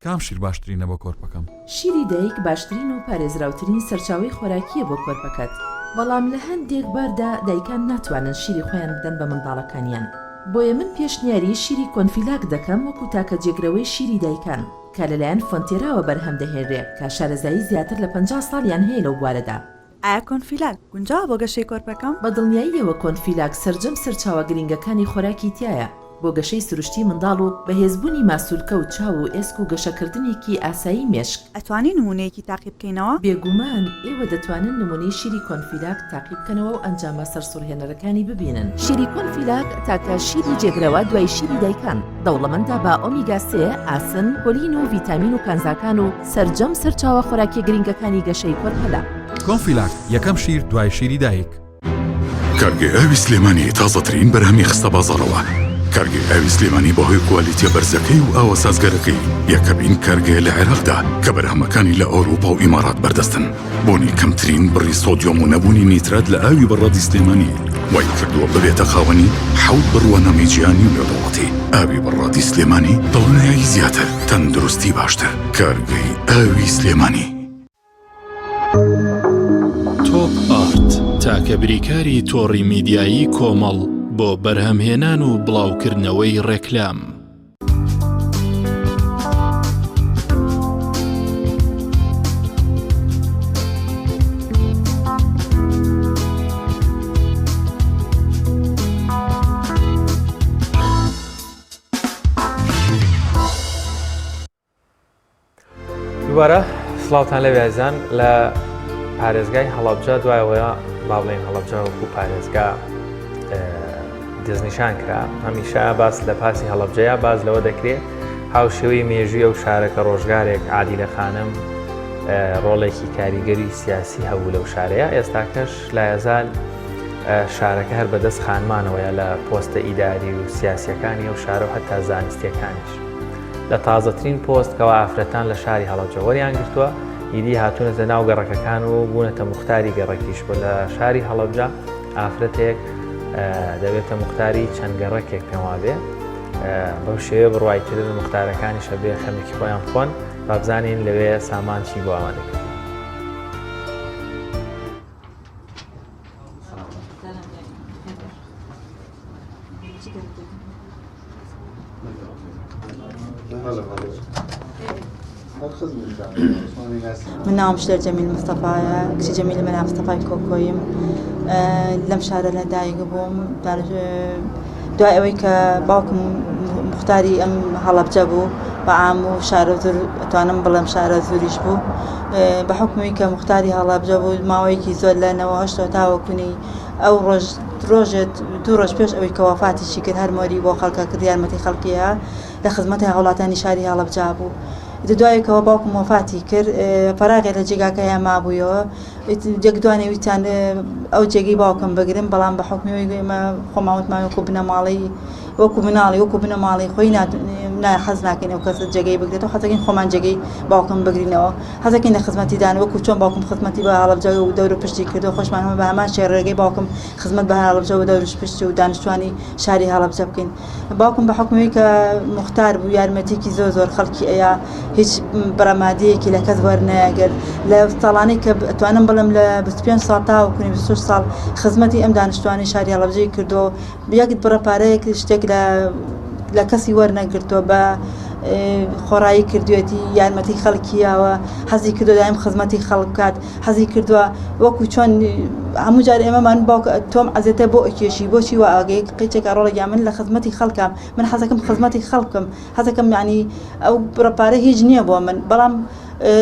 کام شیر باشترینە بۆ کۆرپەکەم؟ شیری دایک باشترین و پارێزراوترین سەرچاوی خۆراکیە بۆ کۆرپەکەت، بەڵام لە هەندێک باردا دایکان ناتوانن شیری خۆیان بدەن بە منداڵەکانیان. بۆیە من پێشنیاری شیری کۆنفیلاک دەکەم وەکو تاکە جێگرەوەی شیری دایکان کە لەلایەن فۆنتێراوە بەرهەم دەهێنرێ کە شارەزایی زیاتر لە 50 ساڵیان هەیە لەو بوارەدا. ئایا کۆنفیلاک گونجاوە بۆ گەشەی کۆرپەکەم؟ بە دڵنیاییەوە کۆنفیلاک سەرجەم سەرچاوە گرنگەکانی خۆراکی تایە. بۆ گەشەی سروشتی منداڵ و بەهێزبوونی ماسوولکە و چاو و ئێسک و گەشەکردنێکی ئاسایی مێشک. ئەتوانین نمونەیەکی تاقی بکەینەوە؟ بێگومان ئێوە دەتوانن نمونەی شیری کۆنفیلاک تاقی بکەنەوە و ئەنجامە سەرسوڕهێنەرەکانی ببینن. شیری کۆنفیلاک تاکە شیری جێگرەوە دوای شیری دایکان، دەوڵەمەندە بە ئۆمیگا 3، ئاسن، کۆلین و ڤیتامین و کانزاکان و سەرجەم سەرچاوە خۆراکی گرنگەکانی گەشەی کۆرپەلا. کۆنفیلاک یەکەم شیر دوای شیری دایک. کارگەی ئاوی سلێمانی تازەترین بەرهەمی خستە بازاڕەوە. کارگەی ئاوی سلێمانی بەهۆی کوالیتیە بەرزەکەی و ئاوە سازگەرەکەی یەکەمین کارگەیە لە عێراقدا کە بەرهەمەکانی لە ئەوروپا و ئیمارات بەردەستن. بۆنی کەمترین بڕی سۆدیۆم و نەبوونی نیترات لە ئاوی بەڕادی سلێمانی وای کردووە ببێتە خاوەنی 7 بڕوانەمەی جیهانی و لێدوڵەتی. ئاوی بەڕادی سلێمانی دڵنیایی زیاتر، تەندروستی باشتر. کارگەی ئاوی سلێمانی. تۆپ ئارت تاکە بریکاری تۆڕی میدیایی کۆمەڵ بۆ بەرهەمهێنان و بڵاوکردنەوەی ڕێکلام. دووبارە سڵاوتان لەوێ ئازان لە پارێزگای هەڵەبجە دوایەوەیە با بڵێن هەڵەبجە وەکو پارێزگا دەستنیشان کرا. هەمیشە باس لە پاسی هەڵەبجەیە باز لەوە دەکرێت هاوشێوەی مێژوویە و شارەکە ڕۆژگارێک عادیلە خانم ڕۆڵێکی کاریگەری سیاسی هەبوو لەو شارەیە. ئێستاکەش لایەزال شارەکە هەر بەدەست خانمانەوەیە لە پۆستە ئیداری و سیاسیەکانی و شارە و هەتا زانستیەکانیش. لە تازەترین پۆستکەوە ئافرەتان لە شاری هەڵەبجە وەریان گرتووە، ئیدی هاتوونەتە ناو گەڕەکەکان و بوونەتە موختاری گەڕەکیش بۆ لە شاری هەڵەبجە ئافرەتێک دەبێتە موختاری چەند گەڕەکێک پێما بێ. بەو شێوێ بڕوایکردن موختارەکانیشە بێ خەمێکی خۆیان بخۆن با بزانین لەوێ سامان چی بۆ ئەوە دەکەن. من ناوم شلێر جەمیل مستەفایە، کچی جەمیل منە مستەفای کۆکۆیم. لەم شارە لە دایک بووم دوای ئەوەی کە باوکم مختاری ئەم هەڵەبجە بوو بە عام و شارە زۆر ئەتوانم بڵێم شارە زۆریش بوو. بە حکمی کە مختاری هەڵەبجە بوو ماوەیەکی زۆر لە 98 تاوەکوونی ئەو ڕۆژێت 2 ڕۆژ پێش ئەوەی کە وەفاتیشی کرد هەرمۆری بۆ خەڵکە کرد یارمەتی خەڵکیە لە خزمەتی هاوڵاتانی شاری هەڵەبجە بوو. دوایەکەوە باوکم وەفاتی کرد فەراغێ لە جێگاکەیان مابوویەوە جێگدوانێ ویتیان ئەو جێگەی باوکم بگرن، بەڵام بە حکمیەوەی ئێمە خۆماوتمان وەکو بنەماڵی وەکو مناڵی وەکو بنەماڵی خۆی حەز ناکەین ئەو کەس جێگەی بگرێتەوە، حەزەکەین خۆمان جێگەی باوکم بگرینەوە، حەزەکەین لە خزمەتیدان وەکو چۆن باوکم خزمەتی بە هەڵەبجە و دەور پشتی کردو خۆشمان هەمە بە هەمان شێ ڕێگەی باوکم خزمەت بە هەڵەبجە و دەورش پشتی و دانیشتوانی شاری هەڵەبجە بکەین. باوکم بە حکمیەوەی کە موختار بوو یارمەتێکی زۆر خەڵکی ئەیە هیچ بەرەمادەیەکی لە کەس وەرنەگەر لە ساڵانەی کە ئەتوانم بڵم لە 25 ساڵ تاوەکوونی 26 ساڵ خزمەتی ئەم دانیشتوانی شاری هەڵەبجەی کردو یەکت بڕەپارەیەک شتێک لە کەسی وەرنەگرتووە بە خۆڕایی کردوێتی یارمەتی خەڵکیەوە حەزی کردو دایم خزمەتی خەڵکات حەزی کردووە وەکو چۆن هەموو جار ئێمەمان باوکە تۆم ئەزێتە بۆ ئەکێشی بۆچی وا ئاگەی قیچێکە ڕۆڵێکیا من لە خزمەتی خەڵکم من حەزەکەم خزمەتی خەڵکم حەزەکەم یعنی ئەو بڕەپارە هیچ نییە بۆ من بەڵام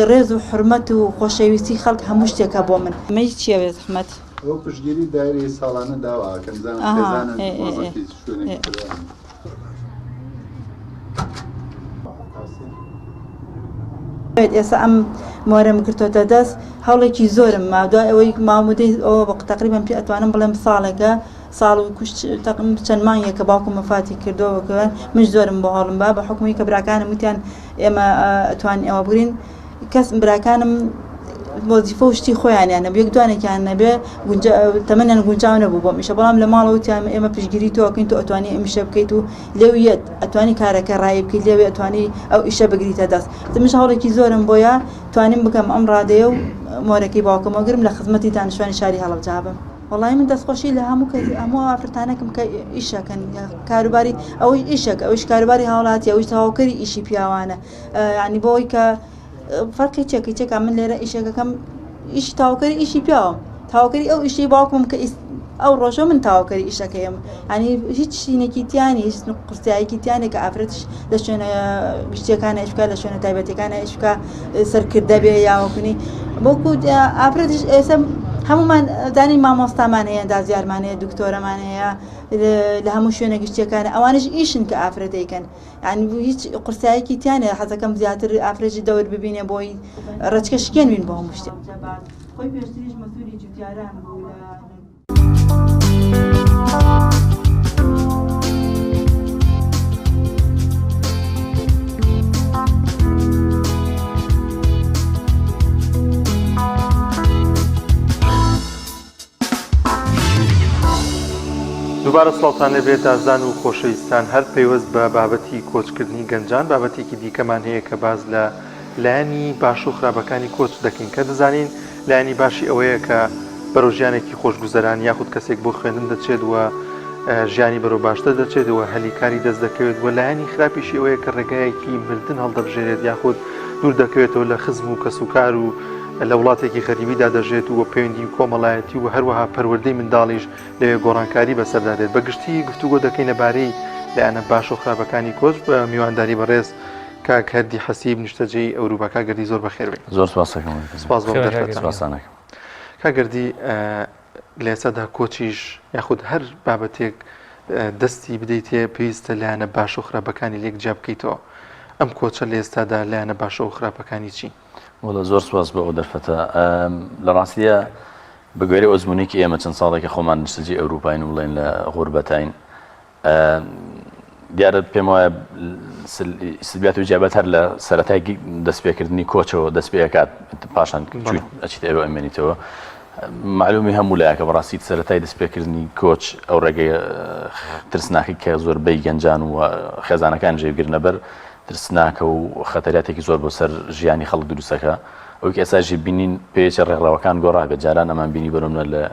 ڕێز و حرمەت و خۆشەویستی خەڵک هەموو شتێکە بۆ من مەی چیە بێت زەحمەت ئەو پشتگیری دایری ساڵانە داوا کە بزانن شوێنێک ئێستا ئەم مۆرەم کردوتە دەست هەوڵێکی زۆرم ما دوای ئەوەی مامودەی ئەوە بە تقریبان پێ ئەتوانم بڵێم ساڵێکە ساڵ و چەند مانگێک کە باوکم وەفاتی کردەوە من زۆرم بۆ هەڵم بە حکومی کە براکانم وتیان ئێمە ئەتوان ئەوە بگرین کەس براکانم وەزیفە و شتی خۆیانیان نەبوو یەک دوانێکیان نەبێ تەمەنیان گونجاو نەبوو بۆ میشە بەڵام لە ماڵەوە وتیان ئێمە پشگیری تۆکەین تۆ ئەتوانی ئەمیشە بکەیت و لێویەت ئەتوانی کارەکە ڕای بکەیت لێوێ ئەتوانی ئەو ئیشە بگریتە دەست دمش هەوڵێکی زۆرم بۆیە توانیم بکەم ئەم ڕادەیە و مۆرەکەی باوکەمەوە گرم لە خزمەتی دانیشتوانی شاری هەڵەبجە بم. وەڵی من دەستخۆشی لە هەموو ئافرەتانەکەم کە ئیشەکەن کاروباری ئەوەی ئیشەکە ئەوش کاروباری هاوڵاتی ئەوش تاواکەری ئیشی پیاوانە ینی بۆی کە فەرقی چێکە من لێرە ئیشەکەکەم ئیشی تاواکەری ئیشی پیاوم تاواکەری ئەو ئیشی باوکم کە ئەو ڕۆژە من تاواکەری ئیشەکەیم ینی هیچ شینێکی تیانی هیچ قورسایەکی تیانێک کە ئافرەتش لە شوێنە گشتەکانە ئیشکا لە شوێنە تایبەتەکانە ئیشکا سەرکردە بێ یاوەکوونی بۆکو ئافرەتش ئێستا هەمومان دانی مامۆستامان هەیە دازیارمان هەیە دکتۆرەمان هەیە لە هەموو شوێنە گشتەکانە ئەوانش ئیشن کە ئافرەتەکەن ینی هیچ قورسایەکی تیانە حەزەکەم زیاتر ئافرەتی دەور ببینێ بۆی ڕچکە شکێن بین بۆ هەموو شتێک خۆی پێشتریش مەسوولی جوتیاران بوو دووبارە سڵاوتان لەبێت دازان و خۆشەویستان هەر پەیوەست بە بابەتی کۆچکردنی گەنجان بابەتێکی دیکەمان هەیە کە باز لە لایەنی باش و خراپەکانی کۆچ دەکەین کە دەزانین لایەنی باشی ئەوەیە کە بەرەو ژیانێکی خۆشگوزەران یاخود کەسێک بۆ خوێندن دەچێت وە ژیانی بەرەو باشتر دەچێتەوە هەلی کاری دەست دەکەوێت وە لایەنی خراپیشی ئەوەیە کە ڕێگایەکی مردن هەڵدەبژێرێت یاخود دوور دەکەوێتەوە لە خزم و کەسوکار و لە وڵاتێکی غەریبیدا دەژێت و پەیوەندی و کۆمەڵایەتی و هەروەها پەروەردەی منداڵیش لەوێ گۆڕانکاری بەسەردادێت بەگشتی گفتوگۆ دەکەین لەبارەی لایەنە باش و خراپەکانی کۆچ بە میوانداری بەڕێز کاک هەردی حەسیب نیشتەجێی ئەوروپا گەردی زۆر بەخێربێت زۆر سپاس کاگەردی لە ئێستادا کۆچیش یاخود هەر بابەتێک دەستی بدەیتێ پێویستە لایەنە باش و خراپەکانی لێک جیا بکەیتەوە ئەم کۆچە لە ئێستادا لایەنە باش و خراپەکانی چی؟ وڵە زۆر سپاس بە ئەو دەرفەتە لە ڕاستیە بەگوێرەی ئۆزمونێکی ئێمە چەند ساڵێکی خۆمان نیشتەجێی ئەوروپاین و بڵێن لە غوربەتین دیارە پێم وایە سلبیات و جیابەت هەر لە سەرەتای دەستپێکردنی کۆچەوە دەست پێ دەکات پاشان ئەچیت ئێرە ئەمێنیتەوە معلومی هەموو لایەکە بەڕاستی سەرەتای دەستپێکردنی کۆچ ئەو ڕێگەی ترسناکی کە زۆربەی گەنجان و خێزانەکان جێگرنە بەر ترسناکە و خەتەراتێکی زۆر بۆ سەر ژیانی خەڵک دروستەکە ئەوەی ئێستاژی بینین پێچە ڕێڕەوەکان گۆڕابێت جاران ئەمان بینی بەرەمە لە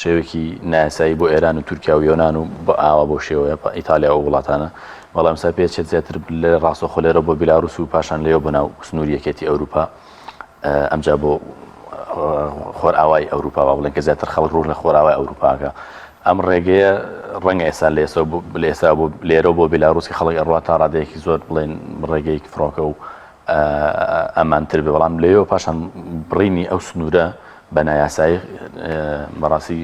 شێوەیەکی نایاسایی بۆ ئێران و تورکیا و یۆنان و بە ئاوا بۆ شێوەیە ئیتالیا و وڵاتانە بەڵام سا پێچێت زیاتر لە ڕاستەخۆ لێرە بۆ بیلاروس و پاشان لێەوە بەناو سنووری یەکێتی ئەوروپا ئەمجا بۆ خۆرئاوای ئەوروپا با بڵێن کە زیاتر خەڵک ڕوو لە خۆرئاوای ئەوروپاکە ئەم ڕێگەیە ڕەنگە ئێستا لە ئێستا بۆ لێرە بۆ بیلاروسی خەڵک ئەڕوا تا ڕادەیەکی زۆر بڵێن ڕێگەیەکی فڕۆکە و ئەمانتر بێ بەڵام لێەوە پاشان بڕینی ئەو سنوورە بە نایاسایی بەڕاستی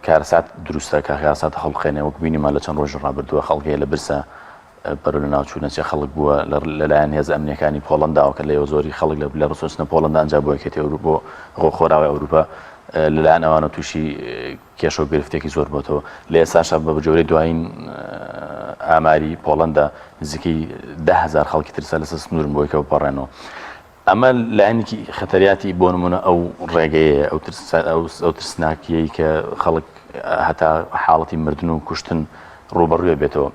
کارەسات دروستە کە کارەسات هەڵبخێنێ وەک بینیمان لە چەند ڕۆژ ڕابردووە خەڵکەیە لە برسە بەرەو لە ناوچوونەچێ خەڵک بووە لەلایەن هێز ئەمنیەکانی پۆڵەنداوە کە لێەوە زۆری خەڵک لە ڕسۆچنە پۆڵەندا ئەنجا بۆ یەکێتی ئەوروپا بۆ خۆراوای ئەوروپا لەلایەن ئەوانە تووشی کێشە و گرفتێکی زۆر بۆتەوە لە ئێستاشە بە جۆرەی دوایین ئاماری پۆڵەندا نزیکەی 10,000 خەڵکی ترسە لەسەر سنوورن بۆ یەکەوە پەڕێنەوە ئەمە لایەنێکی خەتەریاتی بۆ نمونە ئەو ڕێگەیە ئەو ترسناکیەی کە خەڵک هەتا حاڵەتی مردن و کوشتن ڕوبەڕوێ بێتەوە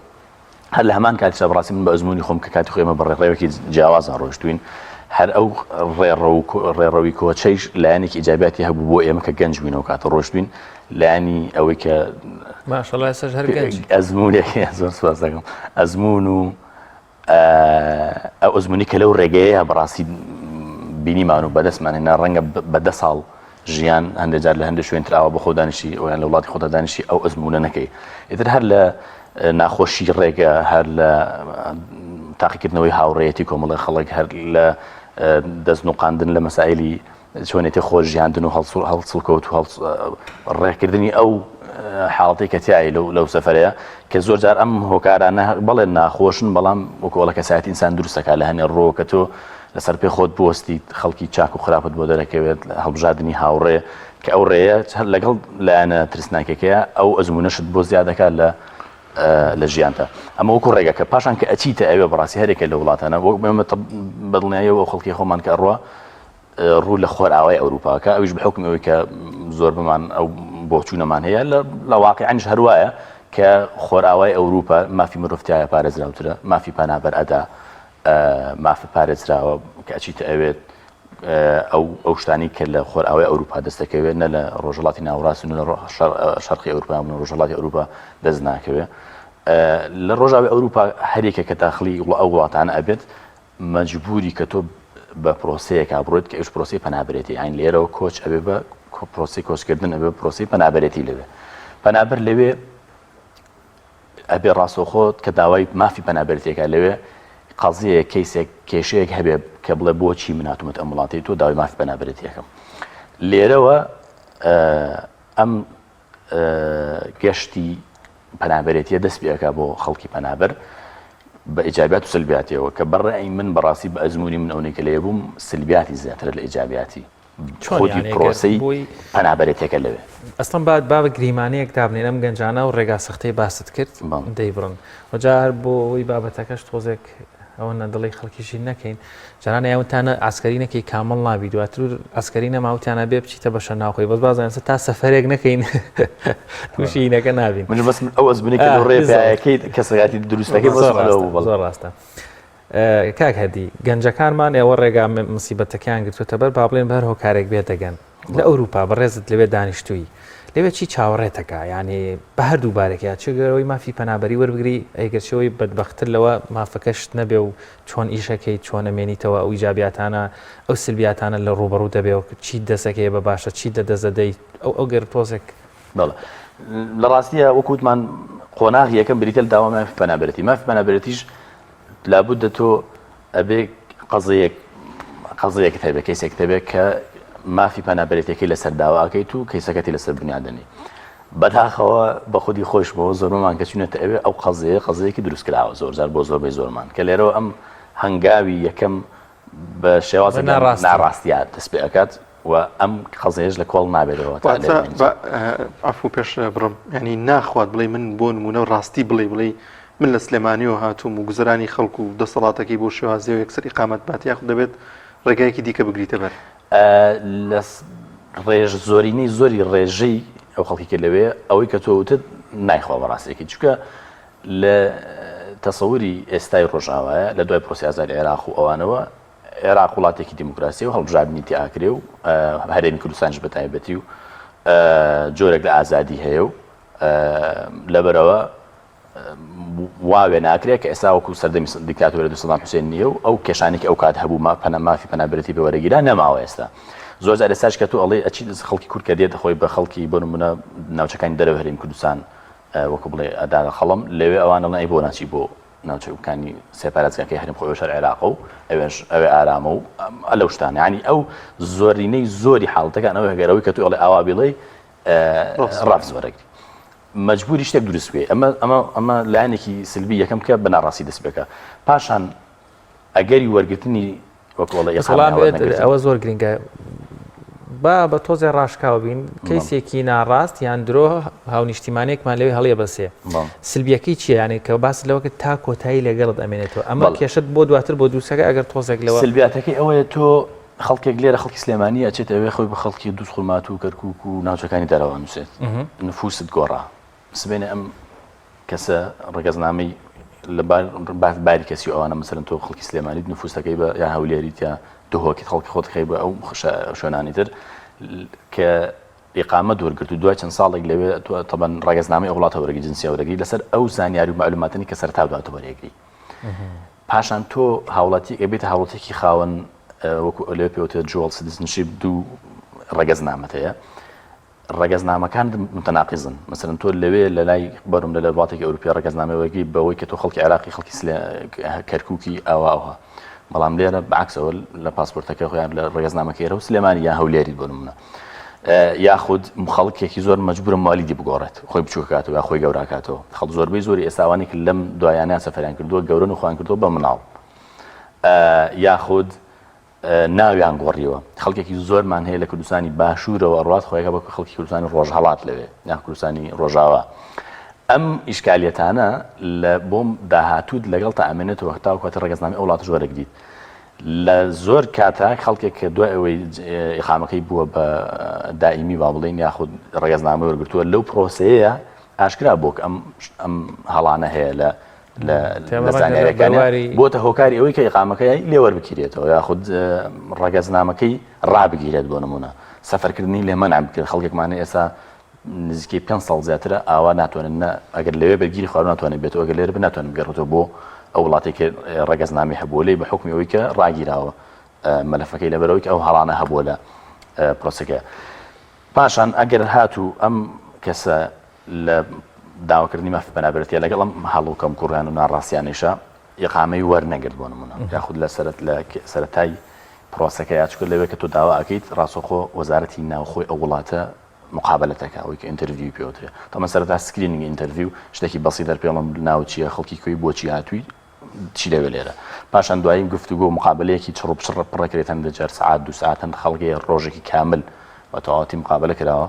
هەر لە هەمان کاتیشە بەڕاستی من بە ئەزمموی خۆم کە کاتی خۆمە بەڕێڕێوەکی جیاوازان ڕۆیشتوین هەر ئەو ڕێڕەوی کۆچەیش لایەنێکی ئیجابیاتی هەبوو بۆ ئێمە کە گەنج بووینەوە کاتە ڕۆشتوین لایەنی ئەوەی کە ماشەڵڵا ئێستاش هەر گەنج ئەزمموونێکی زۆر سوپاس دەکەم ئەزممون و ئەو ئەزممونی کە لەو ڕێگەیە بەڕاستی بینیمان و بەدەستمان هێنا ڕەنگە بە 10 ساڵ ژیان هەندێک جار لە هەندێک شوێنتر ئاوا بە خۆدانیشی ئەویان لە وڵاتی خۆدا دانیشی ئەو ئەزممونە نەکەی ئیتر هەر لە ناخۆشی ڕێگە هەر لە تاقیکردنەوەی هاوڕێیەتی کۆمەڵی خەڵک هەر لە دەستنوقاندن لە مەسائلی چۆنێتی خۆش ژیاندن و هەڵسڵکەوت و ڕێکردنی ئەو حاڵەتی کە تیایی لەو سەفەرەیە کە زۆر جار ئەم هۆکارانە بەڵێن ناخۆشن بەڵام وەکۆڵە کەسایەتی ئینسان دروستەکە لە هەنێ ڕۆ کە تۆ لەسەر پێ خۆت بوەستی خەڵکی چاک و خراپت بۆ دەرەکەوێت هەڵبژاردننی هاوڕێ کە ئەو ڕێیە لەگەڵ لایەنە ترسناکێکەیە ئەو ئەزممونەشت بۆ زیادەکە لە ژیانتە ئەمە وەکو ڕێگەکە پاشان کە ئەچیتە ئەوێ بەڕاستی هەرێکە لە وڵاتانە وەک بەدڵنیایەوە خەڵکی خۆمان کە ڕوە ڕوو لە خۆرئاوای ئەوروپاکە ئەویش بەحکم ئەوەی کە زۆر بمان ئەو بۆچوونەمان هەیە لە واقعیانش هەروایە کە خۆرئاوای ئەوروپا مافی مرۆڤتیایە پارێزراوترە مافی پەنابەر ئەدا مافی پارێزراوە کە ئەچیتە ئەوێت ئەو شتانی کە لە خۆرئاوای ئەوروپا دەستەکەوێت نە لە ڕۆژهڵاتی ناوەڕاست و لە شەرقی ئەوروپا و ڕۆژهڵاتی ئەوروپا دەست ناکەوێت لە ڕۆژاوی ئەوروپا هەرێکە کە داخلی ئەو وڵاتانە ئەبێت مەجبوری کە تۆ بە پرۆسەیەک بڕۆیت کە ئەوش پرۆسی پەنابرێتی ئاین لێرەوە کۆچ ئەبێ بە پرۆسی کۆچکردن ئەبێ پرۆسی پەنابەرێتی لەوێ پەنابەر لەوێ ئەبێ ڕاستەوخۆ کە داوای مافی پەنابەرێتێکە لەوێ قەزیەیە کەیسێک کێشەیەک هەبێ کە بڵێ بۆچی من هاتوومەت ئەم وڵاتی تۆ داوای مافی پەنابەرێتیەکەم لێرەوە ئەم گەشتی پەنابەرێتیە دەست پێەکە بۆ خەڵکی پەنابەر بە ئیجابیات و سلبیاتیەوە کە بەڕێی من بەڕاستی بە ئەزمموی من ئەوەی کە لێ بووم سلبیاتی زیاترە لە ئیجابیاتی خۆتی پرۆسی پەنابەرێتێکە لەوێ ئەستم بابە گریمانەیەک دابنێن ئەم گەنجانە و ڕێگا سەختەی باست کرد دەیبڕن وەجار بۆ ئەوی بابەتەکەش تۆزێک ئەوە نەدڵی خەڵکیشی نەکەین جارانە یاوتانە ئاسکەری نەکەی کامەڵ نابی دواتر ئاسکەری نەماوتیانە بێ بچیتە بەشە ناوخۆی بەس بازانسە تا سەفەرێک نەکەین تووشینەکە نابین من بەس ئەو ئەزمونێکی ڕێپیەکەی کەسەکاتی دروستەکەی زۆر ڕاستە کاک هەدی گەنجەکانمان ئێوە ڕێگا مسیبەتەکەیان گرتوتە بەر با بڵێن بەر هۆکارێک بێ دەگەن لە ئەوروپا بەڕێزت لەوێ دانیشتووی لەوێ چی چاوەڕێتەکە ینی بە هەردوو بارێکە چگەرەوەی مافی پەنابەری وەربگری ئەیگەرچەوەی بەدبەختتر لەوە مافەکەشت نەبێ و چۆن ئیشەکەی چۆنە مێنیتەوە ئەو ئیجابیاتانە ئەو سلبیاتانە لە ڕوبەڕوو دەبێ و چی دەسەکەی بە باشە چی دەدەزەدەیت ئەو گەر تۆزێک لە ڕاستیە وەکوتمان قۆناغ یەکەم بریتە لە داوا مافی پەنابەرێتی مافی پەنابەرێتیش لابد تۆ ئەبێ قەزەیەک هەبێ کەیسێک هەبێت کە مافی پەنابەرێتەکەی لەسەر داواکەیت و کەیسەکەتی لەسەر بنیادنی بەداخەوە بە خودی خۆشمەوە زۆرمان کە چونێتە ئەوێ ئەو قەزەیەکی دروستکراوە زۆرجار بۆ زۆربەی زۆرمان کە لێرەوە ئەم هەنگاوی یەکەم بە شێوازە ناڕاستیات دەست پێ ئەکات و ئەم قەزەیەش لە کۆڵ نابێتەوە ئەفو پێش بڕم ینی ناخوات بڵێ من بۆ نمونە ڕاستی بڵێ من لە سلێمانیەوە هاتووم و گوزرانی خەڵکو و دەسەڵاتەکەی بۆ شێوازی و یەکسەر ئیقامەت بات یاخود دەبێت ڕێگایەکی دیکە بگریتە بەر لە ڕێژ زۆرینەی زۆری ڕێژەی ئەو خەڵکیکە لەوێ ئەوەی کە تۆ وتت نایخوا بەڕاستێکی چونکە لە تەسەوری ئێستای ڕۆژاوایە لە دوای پرۆسی ئازادی عێراق و ئەوانەوە عێراق وڵاتێکی دیموکراسی و هەڵبژاردننیتی ئاکرێ و هەرێمی کوردستانش بە تایبەتی و جۆرێک لە ئازادی هەیە و لەبەرەوە واوێ ناکرێت کە ئێستا وەکو سەردەمی دیکتاتۆرە سەدام حوسێن نییە و ئەو کێشانێکی ئەو کات هەبوو مافی پەنابەرێتی بە وەرەگیرا نەماوە ئێستا زۆر جار ئێستاش کە تۆ ئەڵێ ئەچی خەڵکی کورد کە دێتە خۆی بە خەڵکی بۆ نمونە ناوچەکانی دەرەوە هەرێمی کوردستان وەکو بڵێ ئەداە خەڵم لەوێ ئەوانە ئەی بۆ ناچی بۆ ناوچەکانی سێپارێزگاکەی هەرێم خۆی شەر عێراق و ئەوێ ئارامە و لەو شتانە ینی ئەو زۆرینەی زۆری حاڵەتەکان ئەوە هەگەرەوەی کە تۆ ئەڵێ ئاوا بڵێ ڕاست وەرەگری مەجبوری شتێک دروست بێ ئەمە لایەنێکی سلبی یەکەم کە بەناڕاستی دەست بێکە پاشان ئەگەری وەرگرتنی وەکوڵە ئەوە زۆر گرنگە با بە تۆزێ ڕاشکاوە بین کەیسێکی ناڕاست یان درۆ هاونیشتیمانێکمان لەوێ هەڵێ بەسێ سلبیەکەی چیە یانێ کە باس لەوەکە تا کۆتایی لەگەڵت ئەمێنێتەوە ئەمە کێشت بۆ دواتر بۆ دووسەکە ئەگەر تۆزێک لەوە سلبیاتەکەی ئەوەیە تۆ خەڵکێک لێرە خەڵکی سلێمانی ئەچێت ئەوێ خۆی بە خەڵکی دووس خولمات و کەرکووک و ناوچەکانی دەرەوە نووسێت نفوست گۆڕا سبێنە ئەم کەسە ڕێگەزنامەی لە باری کەسی ئەوانە مەسەرن تۆ خەڵکی سلێمانی نفوستەکەی بە یا هەولێریت یا دهۆکیت خەڵکی خۆتخی بە ئەو شوێنانی تر کە ئیقامە دوورگرت و دوای چەند ساڵێک لەوێ تەبەن ڕێگەزنامەی وڵاتە وەرەگری جنسیە وەرەگری لەسەر ئەو زانیاری و معلوماتنی کە سەرتا دواتە وەرەگری پاشان تۆ هاوڵاتی ئەبێتە هاوڵاتێکی خاوەن وەکو لێ پێوتێت جوڵ سیتیزنشیپ دوو ڕێگەزنامەت هەیە ڕێگەزنامەکان متەناقیزن مەسەرەن تۆ لەوێ لە لای بەرم لە وڵاتێکی ئەوروپی ڕێگەزنامەوەگی بەوەی کە تۆ خەڵکی عێراقی خەڵکی کەرکووکی ئاوە بەڵام لێرە بەعکسەوە لە پاسپۆرتەکە خۆیان لە ڕێگەزنامەکەیرە و سلێمانی یا هەولێری بۆ نمونە یاخود خەڵکێکی زۆر مەجبورە مالیدی بگۆڕێت خۆی بچووکاتەوە یا خۆی گەوراکاتەوە خەڵک زۆربەی زۆری ئێستاوانێک لەم دوایانە سەفەریان کردووە گەورن و خۆیان کردووە بە مناڵ یاخود ناویان گۆڕیەوە خەڵکێکی زۆرمان هەیە لە کوردستانی باشوورەوە ڕات خۆیەکە بە خەڵکی کوردستانی ڕۆژهەڵات لەوێ یا کوردستانی ڕۆژاوە ئەم ئیشکالیەتانە لە بۆم داهاتوود لەگەڵ تا ئەمێنێتەوە تاوەکەواتە ڕێگەزنامەی ئەو وڵاتە ژوەرەگریت لە زۆر کاتە خەڵکێک کە دوای ئەوەی ئیقامەکەی بووە بە دائیمی با بڵێن یاخود ڕێگەزنامە وەرگرتووە لەو پرۆسەیە ئاشکرا بۆک ئەم هەڵانە هەیە لە زانیاریەکانی بۆتە هۆکاری ئەوەی کە ئیقامەکەی لێوە بگیرێتەوە یاخود ڕێگەزنامەکەی ڕابگیرێت بۆ نمونە سەفەرکردنی لێ مەنع بکرد خەڵکێکمانە ئێستا نزیکەی 5 ساڵ زیاترە ئاوا ناتوانن ئەگەر لەوێ بەرگیری خوارد ناتوانێت بێتەوە ئەگەر لێرە ناتوانێت بگەڕێتەوە بۆ ئەو وڵاتێکی ڕێگەزنامی هەبووە لێ بە حکمی ئەوەی کە ڕاگیراوە مەلەفەکەی لەبەرەوەی ئەو هەڵانە هەبووە لە پرۆسەکە پاشان ئەگەر هاتوو ئەم کەسە لە داواکردنی مەفی بەنابێتە لەگەڵ ئەم هەڵوکەم کوڕیان و ناڕاستیانیشە یقامەی وەرنەگرت بۆ نمونە یاخود لە سەرەتای پرۆسەکە یاچکە لەوێ کە تۆ داوا ئەەکەیت ڕاستەخۆ وەزارەتی ناوخۆی ئەو وڵاتە مقابلەتەکە ئەوەی کە ئینتەرویو پێوترێت تەمە سەرەتا سکرینینگ ئینتەرویو شتێکی بەسی دەرپێڵم ناو چیە خەڵکی کوی بۆچی هاتووی چی دەوێت لێرە پاشان دوایی گفتوگۆ مقابلەیەکی چڕ بچڕ پڕەکرێت هەندە جار سعات دو ساعت هەند خەڵکی ڕۆژێکی کامل بە تەواوەتی مقابلە کراوە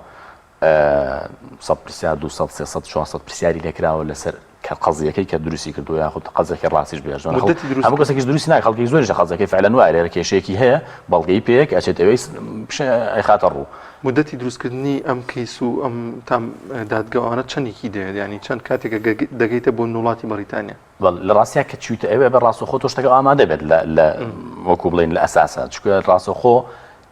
100 پرسیار 200 300 400 پرسیاری لێکراوە لەسەر کە قەزیەکەی کە دروستی کردو یاخود قەزێکی ڕاستیش بێژن هەموو کەسێکیش دروستی ناکە خەڵکی زۆریش قەزەکەی فعلەن وایە لێرە کێشەیەکی هەیە بەڵگەی پێک ئەچێت ئەوەی ئەیخاتە ڕوو مدەتی دروستکردنی ئەم کەیس و ئەم تام دادگاوانە چەندێکی دەوێت ینی چەند کاتێکە دەگەیتە بۆ وڵاتی مەریتانیا لە ڕاستیا کە چویتە ئەوێ بە ڕاستەخۆ تۆ شتەکە ئامادە بێت لە وەکو بڵێن لە ئەساسە چکە ڕاستەخۆ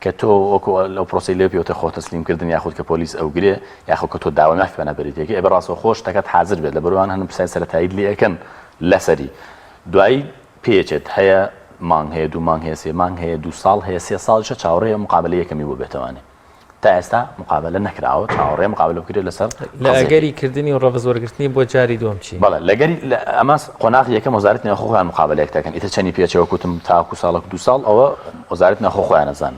کە تۆ وەکو لەو پرۆسی لێ پێوتە خۆ تەسلیمکردن یاخود کە پۆلیس ئەوگرێ یاخود کە تۆ داوا مافی بەنابەرێتێکی ئێ بە ڕاستەخۆ شتەکەت حازر بێت لە بەروان هەن پرسیای سەرەتایی لێ ئەەکەن لەسەری دوایی پێچێت هەیە مانگ هەیە 2 مانگ هەیە 3 مانگ هەیە 2 ساڵ هەیە 3 ساڵیشە چاوەڕێی مقابلە یەکەمی بۆ بێتەوانێ تا ئێستا مقابلە نەکراوە چاوەڕێ مقابلە بکرێت لەسەر لە ئەگەری کردنی و ڕەڤز وەرگرتنی بۆ جاری دوم چی بەڵێ لەگەری ئەمە قۆناغ یەکەم وەزارەتی ناوخۆیان مقابلەیەک دەکەن ئیتر چەندی پێچەوە کوتم تاکو ساڵک 2 ساڵ ئەوە وەزارەتی ناوخۆ خۆیان نەزان